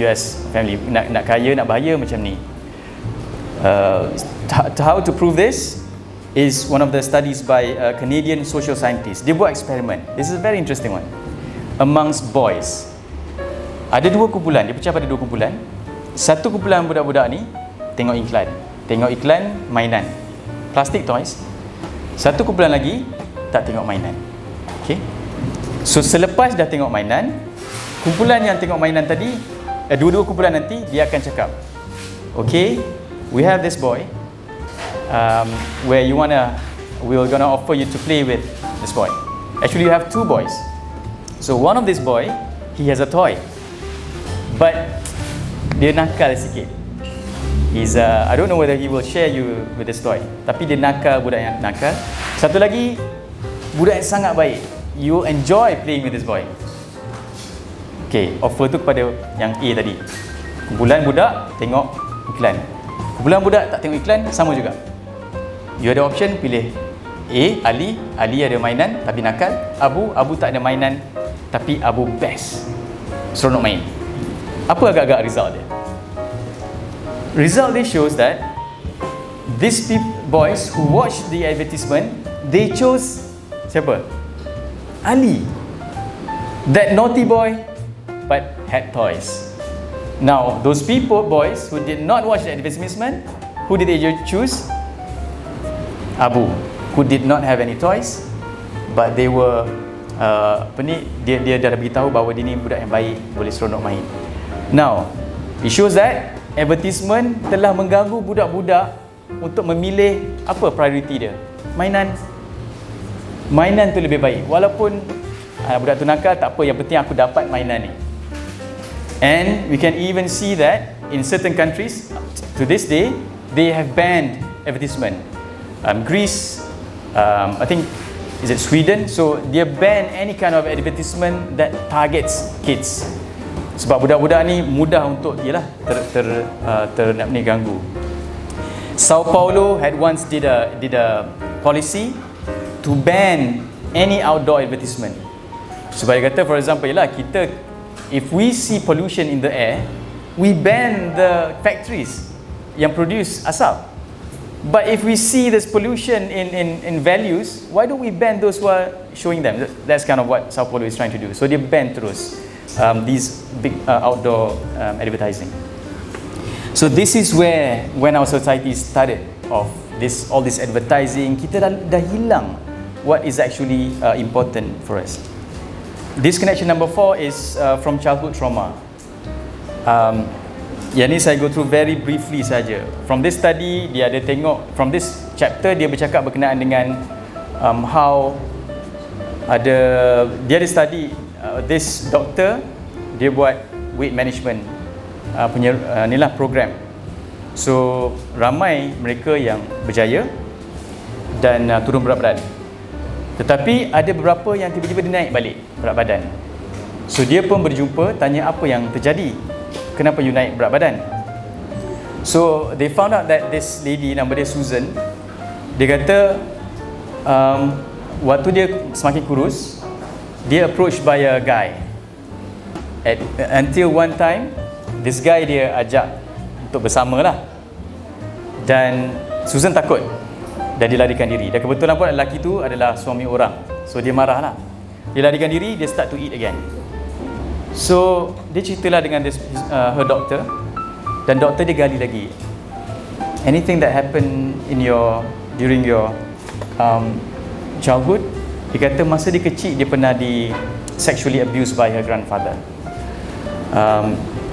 US family nak kaya nak bahaya macam ni. How to prove this is one of the studies by a Canadian social scientist. Dia buat eksperimen. This is a very interesting one. Amongst boys, ada dua kumpulan. Dia pecah pada dua kumpulan. Satu kumpulan budak-budak ni tengok iklan mainan, plastic toys. Satu kumpulan lagi tak tengok mainan. Okay. So selepas dah tengok mainan, kumpulan yang tengok mainan tadi, dua-dua kumpulan nanti dia akan cakap, okay, we have this boy, where we're gonna offer you to play with this boy. Actually, you have two boys. So one of this boy, he has a toy, but dia nakal sikit. He's I don't know whether he will share you with this toy, tapi dia nakal, budak yang nakal. Satu lagi, budak yang sangat baik. You enjoy playing with this boy. Okay, offer tu kepada yang A tadi. Kumpulan budak tengok iklan, kumpulan budak tak tengok iklan, sama juga. You ada option pilih A, Ali ada mainan tapi nakal. Abu tak ada mainan tapi Abu best, seronok main. Apa agak-agak result dia? Result dia shows that these boys who watch the advertisement, they chose siapa? Ali, that naughty boy but had toys. Now those boys who did not watch the advertisement, who did they choose? Abu, who did not have any toys, but they were dia dah beritahu bahawa dia ni budak yang baik, boleh seronok main. Now it shows that advertisement telah mengganggu budak-budak untuk memilih apa priority dia. Mainan tu lebih baik, walaupun budak tu nakal, tak apa, yang penting aku dapat mainan ni. And we can even see that in certain countries to this day they have banned advertisement. Greece, I think, is it Sweden? So dia ban any kind of advertisement that targets kids. Sebab budak-budak ni mudah untuk ganggu. Sao Paulo had once did a policy to ban any outdoor advertisement. Sebab dia kata, for example, if we see pollution in the air, we ban the factories yang produce asap. But if we see this pollution in values, why don't we ban those who are showing them? That's kind of what Sao Paulo is trying to do. So dia ban terus these big outdoor advertising. So this is when our society started off all this advertising, kita dah hilang what is actually important for us. Disconnection number 4 is from childhood trauma. Yang ni saya go through very briefly saja. From this study, dia ada tengok, from this chapter dia bercakap berkenaan dengan how dia ada study, this doctor dia buat weight management inilah program. So ramai mereka yang berjaya dan turun berat badan, tetapi ada beberapa yang tiba-tiba dia naik balik berat badan. So dia pun berjumpa, tanya apa yang terjadi, kenapa you naik berat badan. So they found out that this lady, nama dia Susan, dia kata waktu dia semakin kurus, dia approached by a guy. Until one time, this guy dia ajak untuk bersama lah, dan Susan takut dan dia larikan diri. Dan kebetulan pun lelaki tu adalah suami orang, so dia marah lah. Dia larikan diri, dia start to eat again. So dia ceritalah dengan her doctor, dan doktor dia gali lagi, anything that happened during your childhood. Dia kata masa dia kecil dia pernah di sexually abused by her grandfather.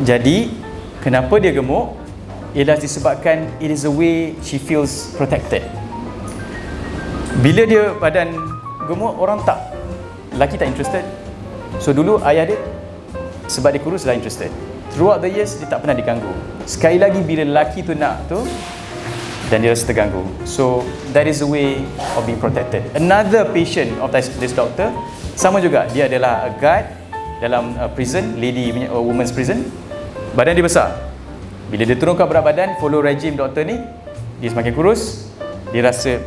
Jadi kenapa dia gemuk? Ialah disebabkan it is a way she feels protected. Bila dia badan gemuk, orang tak, lelaki tak interested. So dulu ayah dia, sebab dia kurus lah interested. Throughout the years dia tak pernah diganggu. Sekali lagi bila lelaki tu nak tu, dan dia rasa terganggu. So that is a way of being protected. Another patient of this doctor, sama juga, dia adalah a guard dalam prison, women's prison. Badan dia besar. Bila dia turunkan berat badan, follow regime doktor ni, dia semakin kurus, dia rasa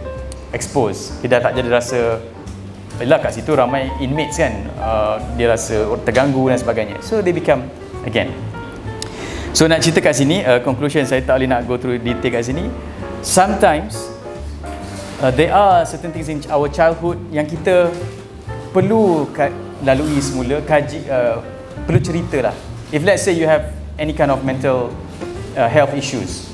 expose. Dia dah tak jadi rasa, yelah kat situ ramai inmates kan, dia rasa terganggu dan sebagainya. So they become again. So nak cerita kat sini, conclusion, saya tak boleh nak go through detail kat sini. Sometimes there are certain things in our childhood yang kita perlu lalui semula, kaji, perlu cerita lah. If let's say you have any kind of mental health issues,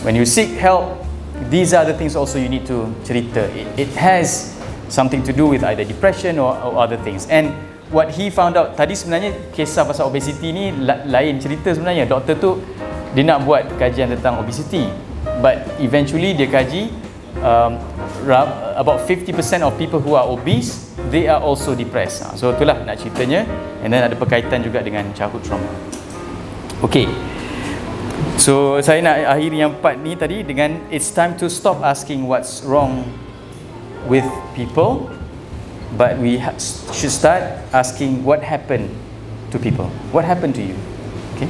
when you seek help, these are the things also you need to cerita. It has something to do with either depression or other things. And what he found out, tadi sebenarnya kisah pasal obesity ni lain cerita sebenarnya. Doktor tu dia nak buat kajian tentang obesity, but eventually dia kaji about 50% of people who are obese, they are also depressed. So itulah nak ceritanya, and then ada berkaitan juga dengan childhood trauma. Okay, so saya nak akhiri yang part ni tadi dengan it's time to stop asking what's wrong with people, but we should start asking what happened to people. What happened to you? Okay.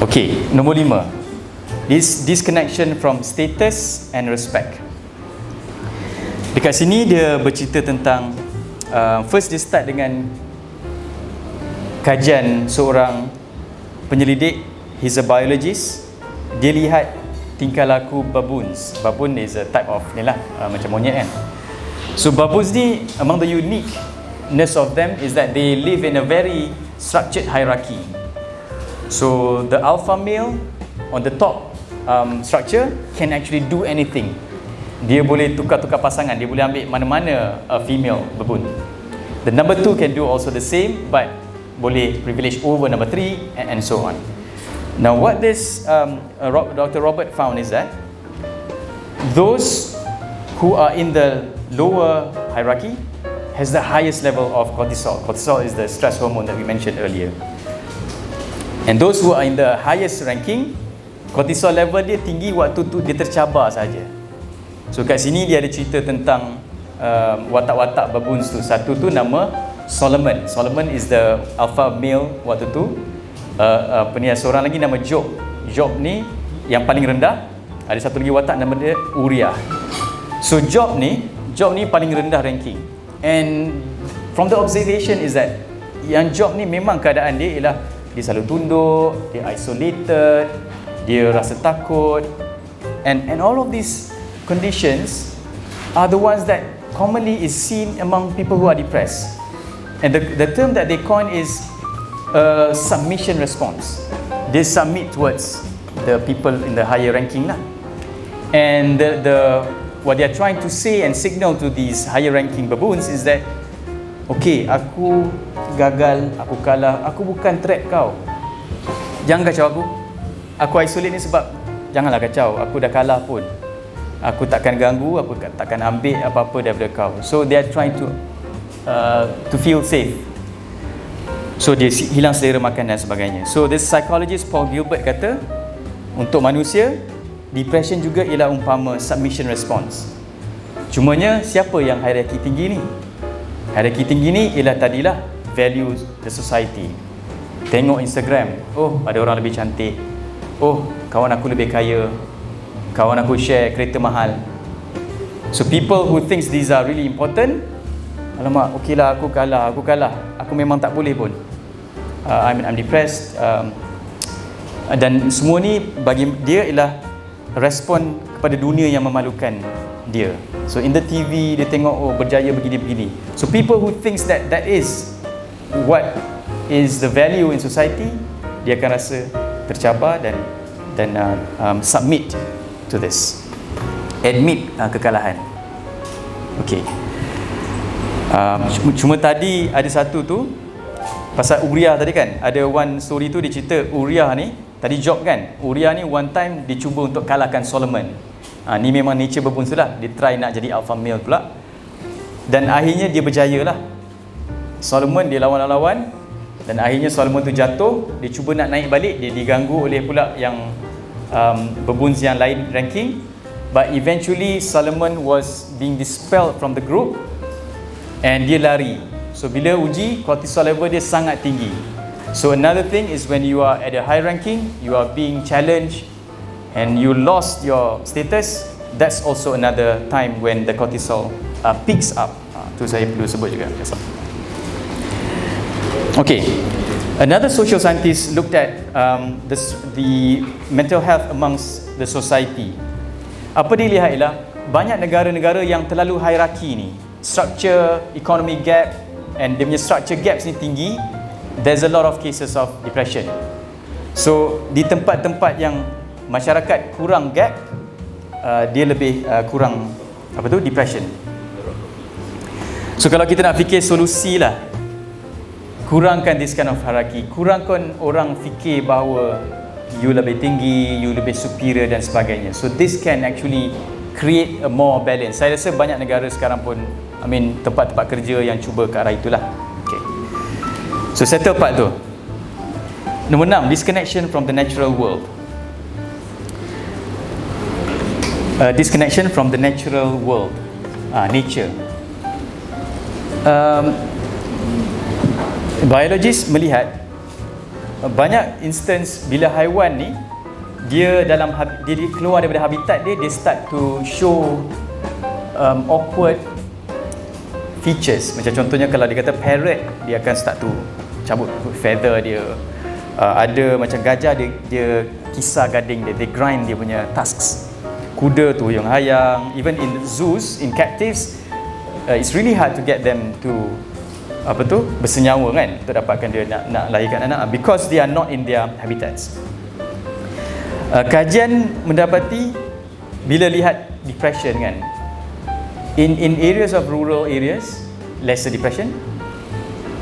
Okay, nombor 5. This disconnection from status and respect. Dekat sini dia bercerita tentang first dia start dengan kajian seorang penyelidik. He's a biologist. Dia lihat tingkah laku baboons. Baboon is a type of ni lah, macam monyet kan. So baboons ni, among the uniqueness of them is that they live in a very structured hierarchy. So the alpha male on the top structure can actually do anything. Dia boleh tukar-tukar pasangan, dia boleh ambil mana-mana female baboon. The number 2 can do also the same, but boleh privilege over number 3 and so on. Now what this Dr. Robert found is that those who are in the lower hierarchy has the highest level of cortisol. Cortisol is the stress hormone that we mentioned earlier. And those who are in the highest ranking, cortisol level dia tinggi waktu tu dia tercabar saja. So kat sini dia ada cerita tentang watak-watak baboons tu. Satu tu nama Solomon. Solomon is the alpha male waktu tu. Seorang lagi nama Job. Job ni yang paling rendah. Ada satu lagi watak nama dia Uriah. So Job ni paling rendah ranking. And from the observation is that yang Job ni memang keadaan dia ialah dia selalu tunduk, dia isolated, dia rasa takut, and all of these conditions are the ones that commonly is seen among people who are depressed. And the term that they coin is submission response. They submit towards the people in the higher ranking lah. And what they are trying to say and signal to these higher ranking baboons is that, okay, aku gagal, aku kalah, aku bukan threat kau. Jangan kacau aku. Aku isolate ni sebab janganlah kacau. Aku dah kalah pun. Aku takkan ganggu, aku takkan ambil apa-apa daripada kau. So they are trying to feel safe. So dia hilang selera makan dan sebagainya. So this psychologist Paul Gilbert kata, untuk manusia, depression juga ialah umpama submission response. Cumanya siapa yang hierarki tinggi ni? Hierarki tinggi ni ialah tadilah values the society. Tengok Instagram, oh ada orang lebih cantik, oh kawan aku lebih kaya, kawan aku share kereta mahal. So people who thinks these are really important, alamak, okeylah aku kalah, aku memang tak boleh pun. I'm depressed. Dan semua ni bagi dia ialah respon kepada dunia yang memalukan dia. So in the TV dia tengok, oh berjaya begini-begini. So people who thinks that is what is the value in society, dia akan rasa tercabar dan submit to this, admit kekalahan. Okey. Cuma tadi ada satu tu pasal Uriah tadi kan. Ada one story tu dia cerita Uriah ni, tadi Job kan. Uriah ni one time dia cuba untuk kalahkan Solomon. Ni memang nature berbones lah. Dia try nak jadi alpha male pula. Dan akhirnya dia berjaya lah. Solomon dia lawan-lawan dan akhirnya Solomon tu jatuh. Dia cuba nak naik balik, dia diganggu oleh pula yang berbones yang lain ranking. But eventually Solomon was being dispelled from the group and dia lari. So bila uji, cortisol level dia sangat tinggi. So another thing is when you are at a high ranking, you are being challenged and you lost your status, that's also another time when the cortisol peaks up. Tu saya perlu sebut juga. Okay, another social scientist looked at the mental health amongst the society. Apa dia lihat ialah banyak negara-negara yang terlalu hierarki ni, structure, economy gap, and dia punya structure gaps ni tinggi. There's a lot of cases of depression. So di tempat-tempat yang masyarakat kurang gap, dia lebih kurang depression. So kalau kita nak fikir solusi lah, kurangkan this kind of hierarchy, kurangkan orang fikir bahawa you lebih tinggi, you lebih superior dan sebagainya. So this can actually create a more balance. Saya rasa banyak negara sekarang pun, tempat-tempat kerja yang cuba ke arah itulah. Okay. So settle part tu. Nombor 6, disconnection from the natural world. Disconnection from the natural world, nature. Biologist melihat banyak instance bila haiwan ni dia keluar daripada habitat dia, dia start to show awkward features. Macam contohnya kalau dia kata parrot, dia akan start to cabut feather dia. Ada macam gajah, dia kisar gading dia, they grind dia punya tusks. Kuda tu yang hayang. Even in zoos, in captives, it's really hard to get them to bersenyawa kan, untuk dapatkan dia nak lahirkan anak, because they are not in their habitats. Kajian mendapati bila lihat depression kan, in areas of rural areas, lesser depression.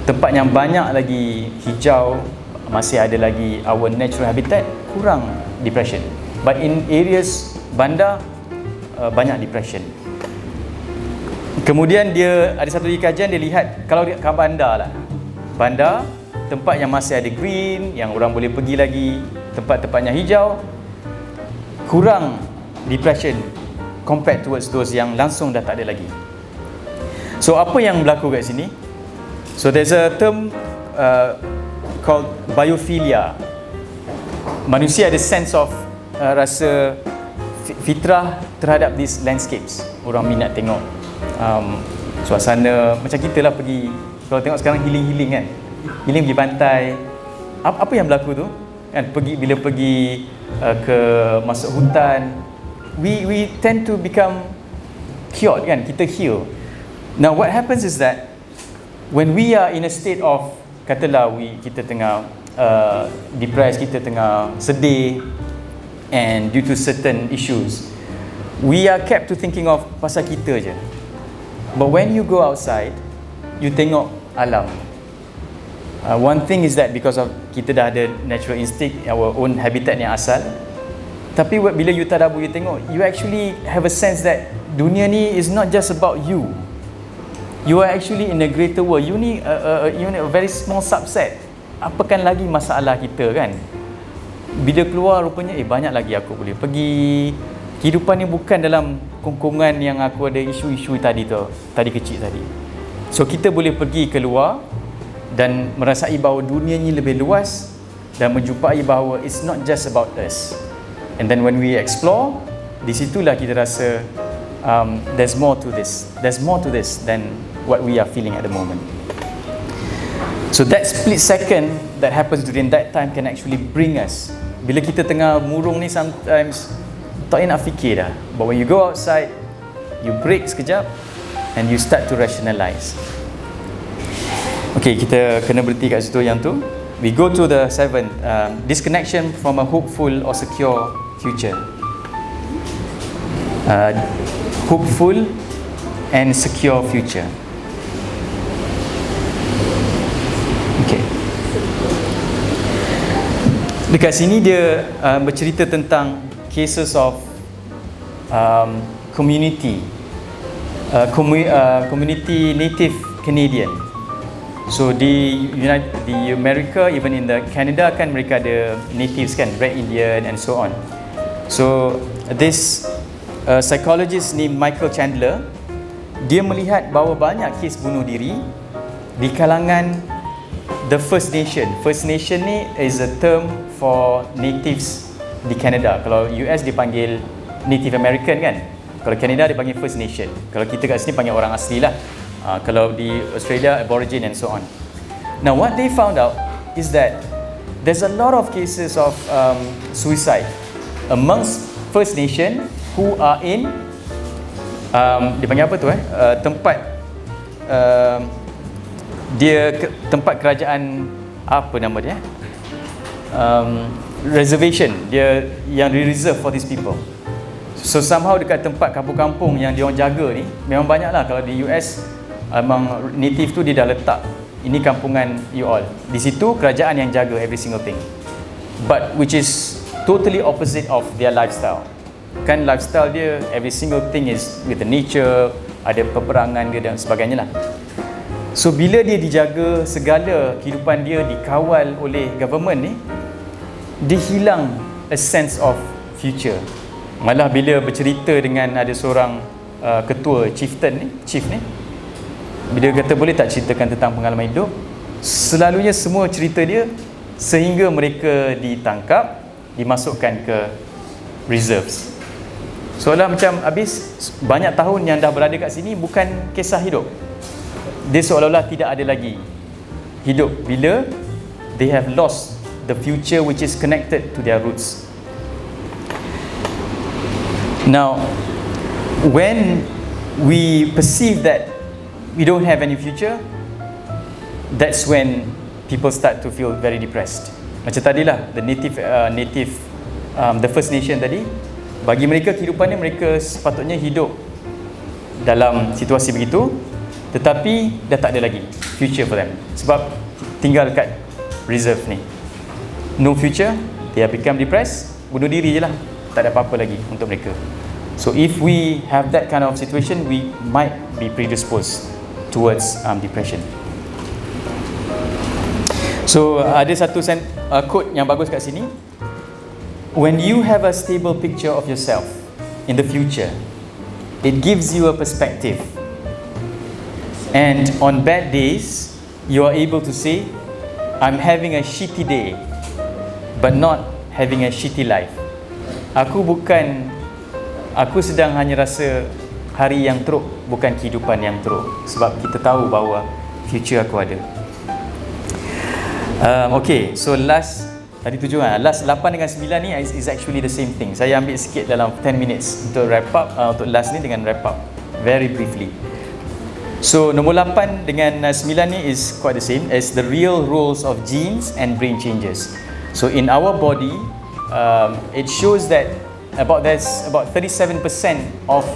Tempat yang banyak lagi hijau, masih ada lagi our natural habitat, kurang depression. But in areas bandar, banyak depression. Kemudian dia ada satu lagi kajian, dia lihat kalau kat bandar lah, bandar tempat yang masih ada green, yang orang boleh pergi lagi, tempat-tempatnya hijau, kurang depression compared towards those yang langsung dah tak ada lagi. So apa yang berlaku kat sini? So there's a term called biophilia. Manusia ada sense of rasa fitrah terhadap these landscapes. Orang minat tengok suasana, macam kita lah pergi, kalau tengok sekarang healing kan, healing pergi pantai. Apa yang berlaku tu kan, bila pergi ke masuk hutan, we tend to become cured kan, kita heal. Now what happens is that when we are in a state of, katalah kita tengah depressed, kita tengah sedih, and due to certain issues, we are kept to thinking of pasal kita je. But when you go outside, you tengok alam. One thing is that because of kita dah ada natural instinct, our own habitat yang asal. Tapi bila you tadabbur, you tengok, you actually have a sense that dunia ni is not just about you. You are actually in a greater world. You ni a very small subset. Apakan lagi masalah kita kan? Bila keluar rupanya banyak lagi aku boleh pergi. Kehidupan ni bukan dalam kongkongan yang aku ada isu-isu tadi kecil tadi. So kita boleh pergi keluar dan merasai bahawa dunia ni lebih luas dan menjumpai bahawa it's not just about us. And then when we explore, di situlah kita rasa there's more to this. There's more to this than what we are feeling at the moment. So that split second that happens during that time can actually bring us. Bila kita tengah murung ni, sometimes tak nak fikir dah. But when you go outside, you break sekejap and you start to rationalize. Okay, kita kena berhenti kat situ yang tu. We go to the 7th, disconnection from a hopeful or secure future. Hopeful and secure future. Okay. Dekat sini dia bercerita tentang cases of community native Canadian. So di America, even in the Canada kan mereka ada natives kan, Red Indian and so on. So this psychologist named Michael Chandler, dia melihat bahawa banyak kes bunuh diri di kalangan the First Nation. First Nation ni is a term for natives di Canada. Kalau US dipanggil Native American kan, kalau Canada dipanggil First Nation. Kalau kita kat sini panggil orang asli lah. Kalau di Australia, Aborigine and so on. Now what they found out is that there's a lot of cases of suicide amongst First Nation who are in dia panggil apa tu tempat tempat kerajaan, apa nama dia, reservation dia yang reserve for these people. So somehow dekat tempat kampung-kampung yang diorang jaga ni, memang banyak lah. Kalau di US memang native tu dia dah letak, ini kampungan you all, di situ kerajaan yang jaga every single thing, but which is totally opposite of their lifestyle. Kan lifestyle dia, every single thing is with the nature, ada peperangan dia dan sebagainya lah. So bila dia dijaga, segala kehidupan dia dikawal oleh government ni, dia hilang a sense of future. Malah bila bercerita dengan ada seorang ketua chief ni, bila dia kata boleh tak ceritakan tentang pengalaman hidup, selalunya semua cerita dia sehingga mereka ditangkap, dimasukkan ke reserves. Seolah macam habis banyak tahun yang dah berada kat sini, bukan kisah hidup. Dia seolah-olah tidak ada lagi hidup bila they have lost the future which is connected to their roots. Now, when we perceive that we don't have any future, that's when people start to feel very depressed. Macam tadilah, the First Nation tadi, bagi mereka kehidupan ni, mereka sepatutnya hidup dalam situasi begitu, tetapi dah tak ada lagi future for them sebab tinggal kat reserve ni. No future, they have become depressed, bunuh diri je lah, tak ada apa-apa lagi untuk mereka. So if we have that kind of situation, we might be predisposed towards depression. So ada satu quote yang bagus kat sini. When you have a stable picture of yourself in the future, it gives you a perspective. And on bad days, you are able to say, I'm having a shitty day, but not having a shitty life. Aku sedang hanya rasa hari yang teruk, bukan kehidupan yang teruk. Sebab kita tahu bahawa future aku ada. Okay, so last 8 dengan 9 ni is actually the same thing. Saya ambil sikit dalam 10 minutes untuk wrap up, untuk last ni dengan wrap up very briefly. So nombor 8 dengan 9 ni is quite the same as the real roles of genes and brain changes. So in our body, it shows that about 37% of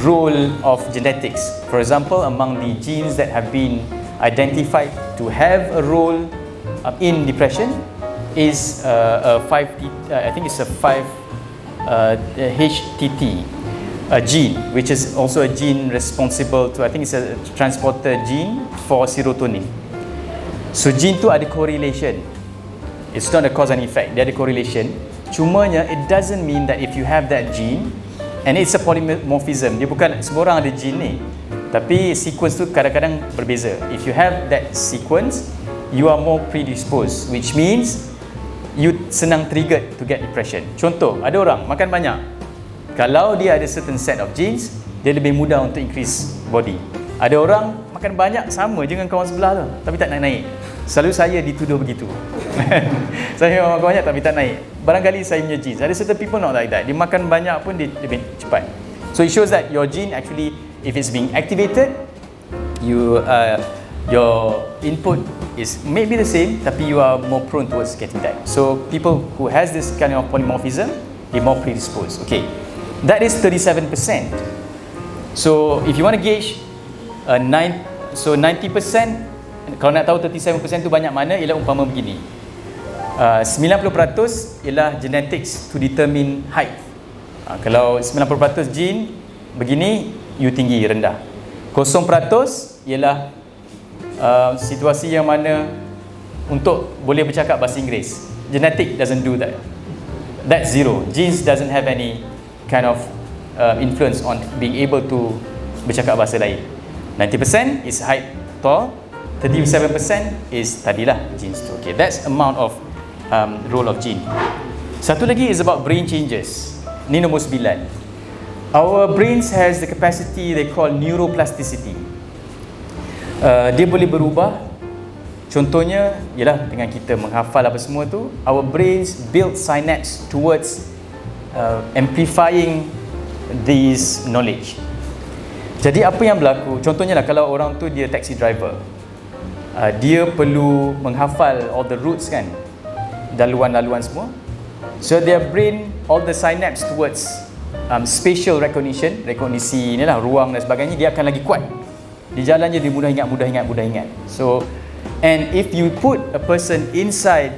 role of genetics. For example, among the genes that have been identified to have a role in depression is a 5-HTT gene, which is also a gene responsible to, I think it's a transporter gene for serotonin. So gene tu ada correlation. It's not a cause and effect, dia ada correlation. Cumanya it doesn't mean that if you have that gene, and it's a polymorphism, dia bukan semua orang ada gene ni, tapi sequence tu kadang-kadang berbeza. If you have that sequence, you are more predisposed, which means you senang triggered to get depression. Contoh, ada orang makan banyak, kalau dia ada certain set of genes, dia lebih mudah untuk increase body. Ada orang makan banyak sama je dengan kawan sebelah tu, tapi tak naik. Selalu saya dituduh begitu. Saya makan banyak tapi tak naik. Barangkali saya punya genes. Ada certain people not like that. Dia makan banyak pun dia lebih cepat. So it shows that your gene actually, if it's being activated, your input is maybe the same, tapi you are more prone towards getting that. So people who has this kind of polymorphism, they're more predisposed. Okay, that is 37%. So if you want to gauge 90%, kalau nak tahu 37% tu banyak mana, ialah umpama begini. 90% ialah genetics to determine height. Kalau 90% gene begini, you tinggi rendah. 0% ialah situasi yang mana untuk boleh bercakap bahasa Inggeris. Genetic doesn't do that. That's zero. Genes doesn't have any kind of influence on being able to bercakap bahasa lain. 90% is height, tall. 37% is tadilah genes tu. Okay, that's amount of role of gene. Satu lagi is about brain changes. Ni nombor 9. Our brains has the capacity they call neuroplasticity. Dia boleh berubah. Contohnya ialah dengan kita menghafal apa semua tu, our brains build synapse towards amplifying this knowledge. Jadi apa yang berlaku, contohnya lah kalau orang tu dia taxi driver, dia perlu menghafal all the routes kan, laluan-laluan semua. So their brain, all the synapse towards spatial recognition, rekognisi inilah ruang dan sebagainya, dia akan lagi kuat. Di jalan je dia mudah ingat. So, and if you put a person inside,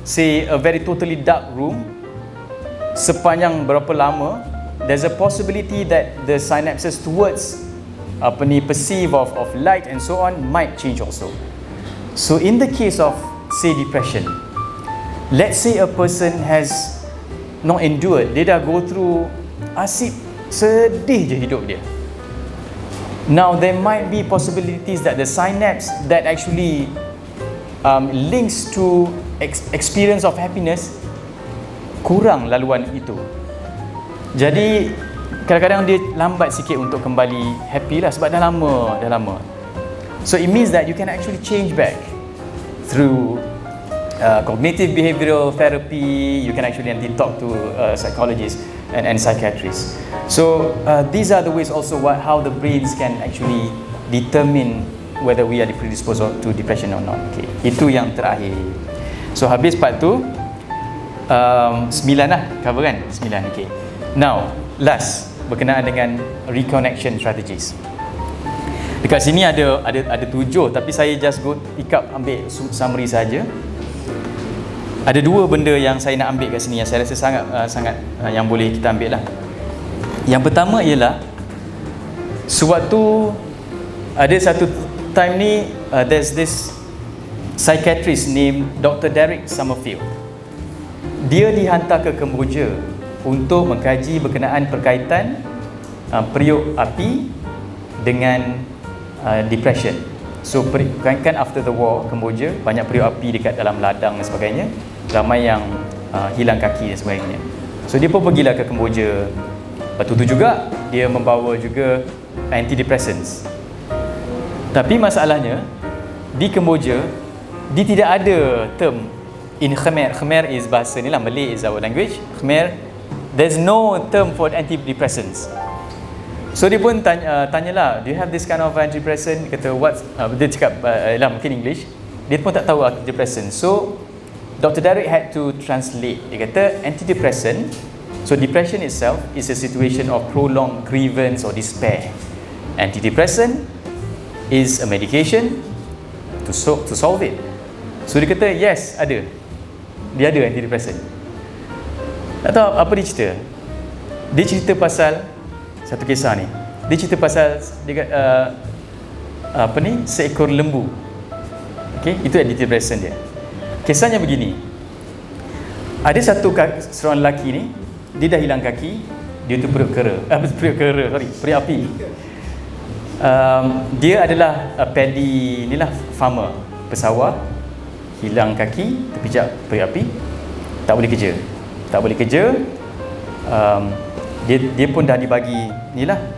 say a very totally dark room, sepanjang berapa lama, there's a possibility that the synapses towards perceive of light and so on might change also. So in the case of say depression, let's say a person has not endured, dia dah go through asyik sedih je hidup dia. Now there might be possibilities that the synapse that actually links to experience of happiness kurang laluan itu. Jadi kadang-kadang dia lambat sikit untuk kembali happy lah sebab dah lama. So it means that you can actually change back through cognitive behavioral therapy. You can actually nanti talk to psychologists and psychiatrists. So these are the ways also how the brains can actually determine whether we are predisposed to depression or not. Okay, itu yang terakhir. So habis part tu 9 lah cover kan, 9. Okay, now last berkenaan dengan reconnection strategies. Dekat sini ada 7, tapi saya just go pick up, ambil summary saja. Ada 2 benda yang saya nak ambil kat sini yang saya rasa sangat yang boleh kita ambil lah. Yang pertama ialah ada satu time ni there's this psychiatrist named Dr. Derek Summerfield. Dia dihantar ke Kemboja untuk mengkaji berkenaan perkaitan periuk api dengan depression. So kan after the war, Kemboja banyak periuk api dekat dalam ladang dan sebagainya, ramai yang hilang kaki dan sebagainya. So dia pun pergilah ke Kemboja. Lepas tu juga dia membawa juga antidepressants. Tapi masalahnya di Kemboja dia tidak ada term in Khmer. Khmer is bahasa ni lah, Malay is our language. Khmer, there's no term for antidepressants. So dia pun tanyalah, do you have this kind of antidepressant? Dia kata what? Dia cakap mungkin English. Dia pun tak tahu antidepressant. So Dr. Derek had to translate. Dia kata antidepressant, so depression itself is a situation of prolonged grievance or despair. Antidepressant is a medication to solve it. So dia kata yes, ada. Dia ada antidepressant. Tak tahu apa dia cerita. Dia cerita pasal satu kisah ni. Dia cerita pasal seekor lembu. Okey, itu antidepressant dia. Kisahnya begini. Ada seorang lelaki ni, dia dah hilang kaki, dia tu periuk api. Dia adalah paddy farmer, pesawah, hilang kaki, terpijak periuk api, tak boleh kerja. Dia pun dah dibagi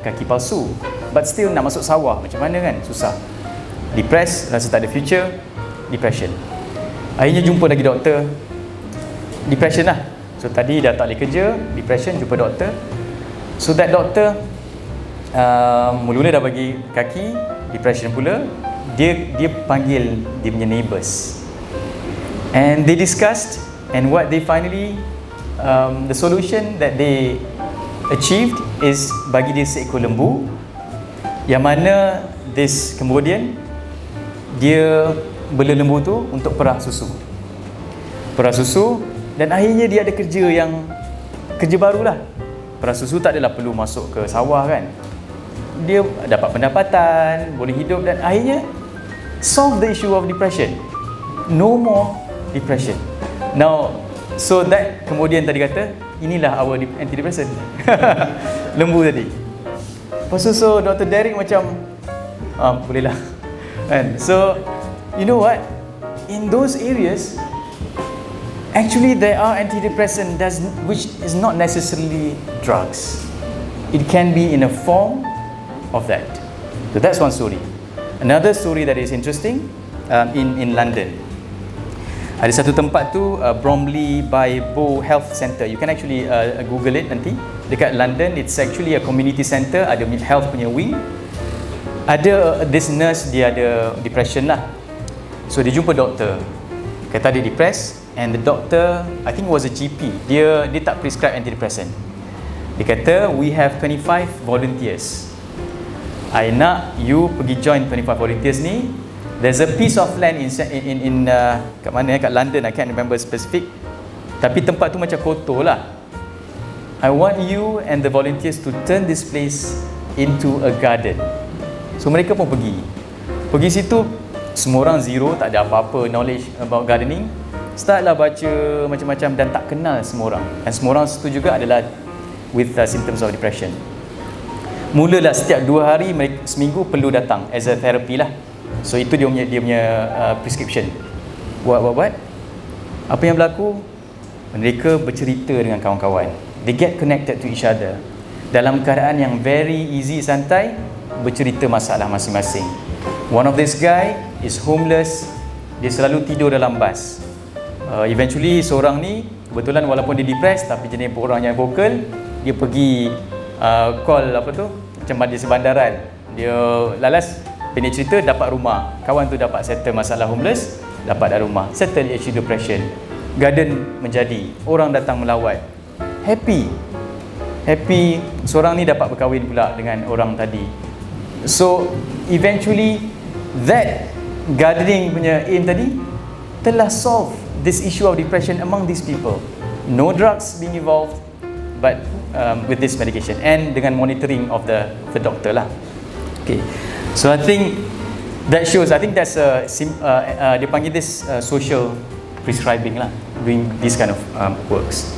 kaki palsu, but still nak masuk sawah macam mana kan, susah. Depressed, rasa tak ada future, depression. Akhirnya jumpa lagi doktor, depression lah. So tadi dah tak boleh kerja, depression, jumpa doktor. So that doctor mula-mula dah bagi kaki, depression pula. Dia panggil dia punya neighbours, and they discussed, and what they finally the solution that they achieved is bagi dia seekor lembu, yang mana this kemudian dia bela lembu tu untuk perah susu. Dan akhirnya dia ada kerja barulah. Perah susu tak adalah perlu masuk ke sawah kan. Dia dapat pendapatan, boleh hidup, dan akhirnya solve the issue of depression. No more depression. Now, so that kemudian tadi kata, inilah our antidepressant. Lembu tadi. Lepas tu, so Dr. Derek macam boleh lah. And so, you know what? In those areas, actually there are antidepressant which is not necessarily drugs. It can be in a form of that. So that's one story. Another story that is interesting, in London. Ada satu tempat tu, Bromley by Bow Health Centre. You can actually Google it nanti. Dekat London, it's actually a community centre. Ada health punya wing. Ada this nurse, dia ada depression lah. So dia jumpa doktor. Kata dia depressed, and the doctor, I think was a GP. Dia tak prescribe antidepressant. Dia kata, we have 25 volunteers. I nak you pergi join 25 volunteers ni. There's a piece of land in kat mana, kat London, I can't remember specific, tapi tempat tu macam kotor lah. I want you and the volunteers to turn this place into a garden. So mereka pun pergi situ. Semua orang zero, tak ada apa-apa knowledge about gardening. Startlah baca macam-macam dan tak kenal semua orang. Dan semua orang situ juga adalah with symptoms of depression. Mulalah setiap 2 hari, seminggu perlu datang as a therapy lah. So itu dia punya prescription. Buat. Apa yang berlaku? Mereka bercerita dengan kawan-kawan. They get connected to each other. Dalam keadaan yang very easy, santai, bercerita masalah masing-masing. One of this guy is homeless. Dia selalu tidur dalam bas. Eventually seorang ni kebetulan walaupun dia depressed, tapi jenis orang yang vocal, dia pergi call macam di sebandaran. Dia lalas, pendek cerita, dapat rumah. Kawan tu dapat settle masalah homeless, dapat dah rumah, settle issue depression. Garden menjadi, orang datang melawat, happy. Seorang ni dapat berkahwin pula dengan orang tadi. So eventually that gardening punya aim tadi telah solve this issue of depression among these people. No drugs being involved, but with this medication and dengan monitoring of the doctor lah. Okay, so I think that shows. I think that's dia panggil this social prescribing lah, doing this kind of works.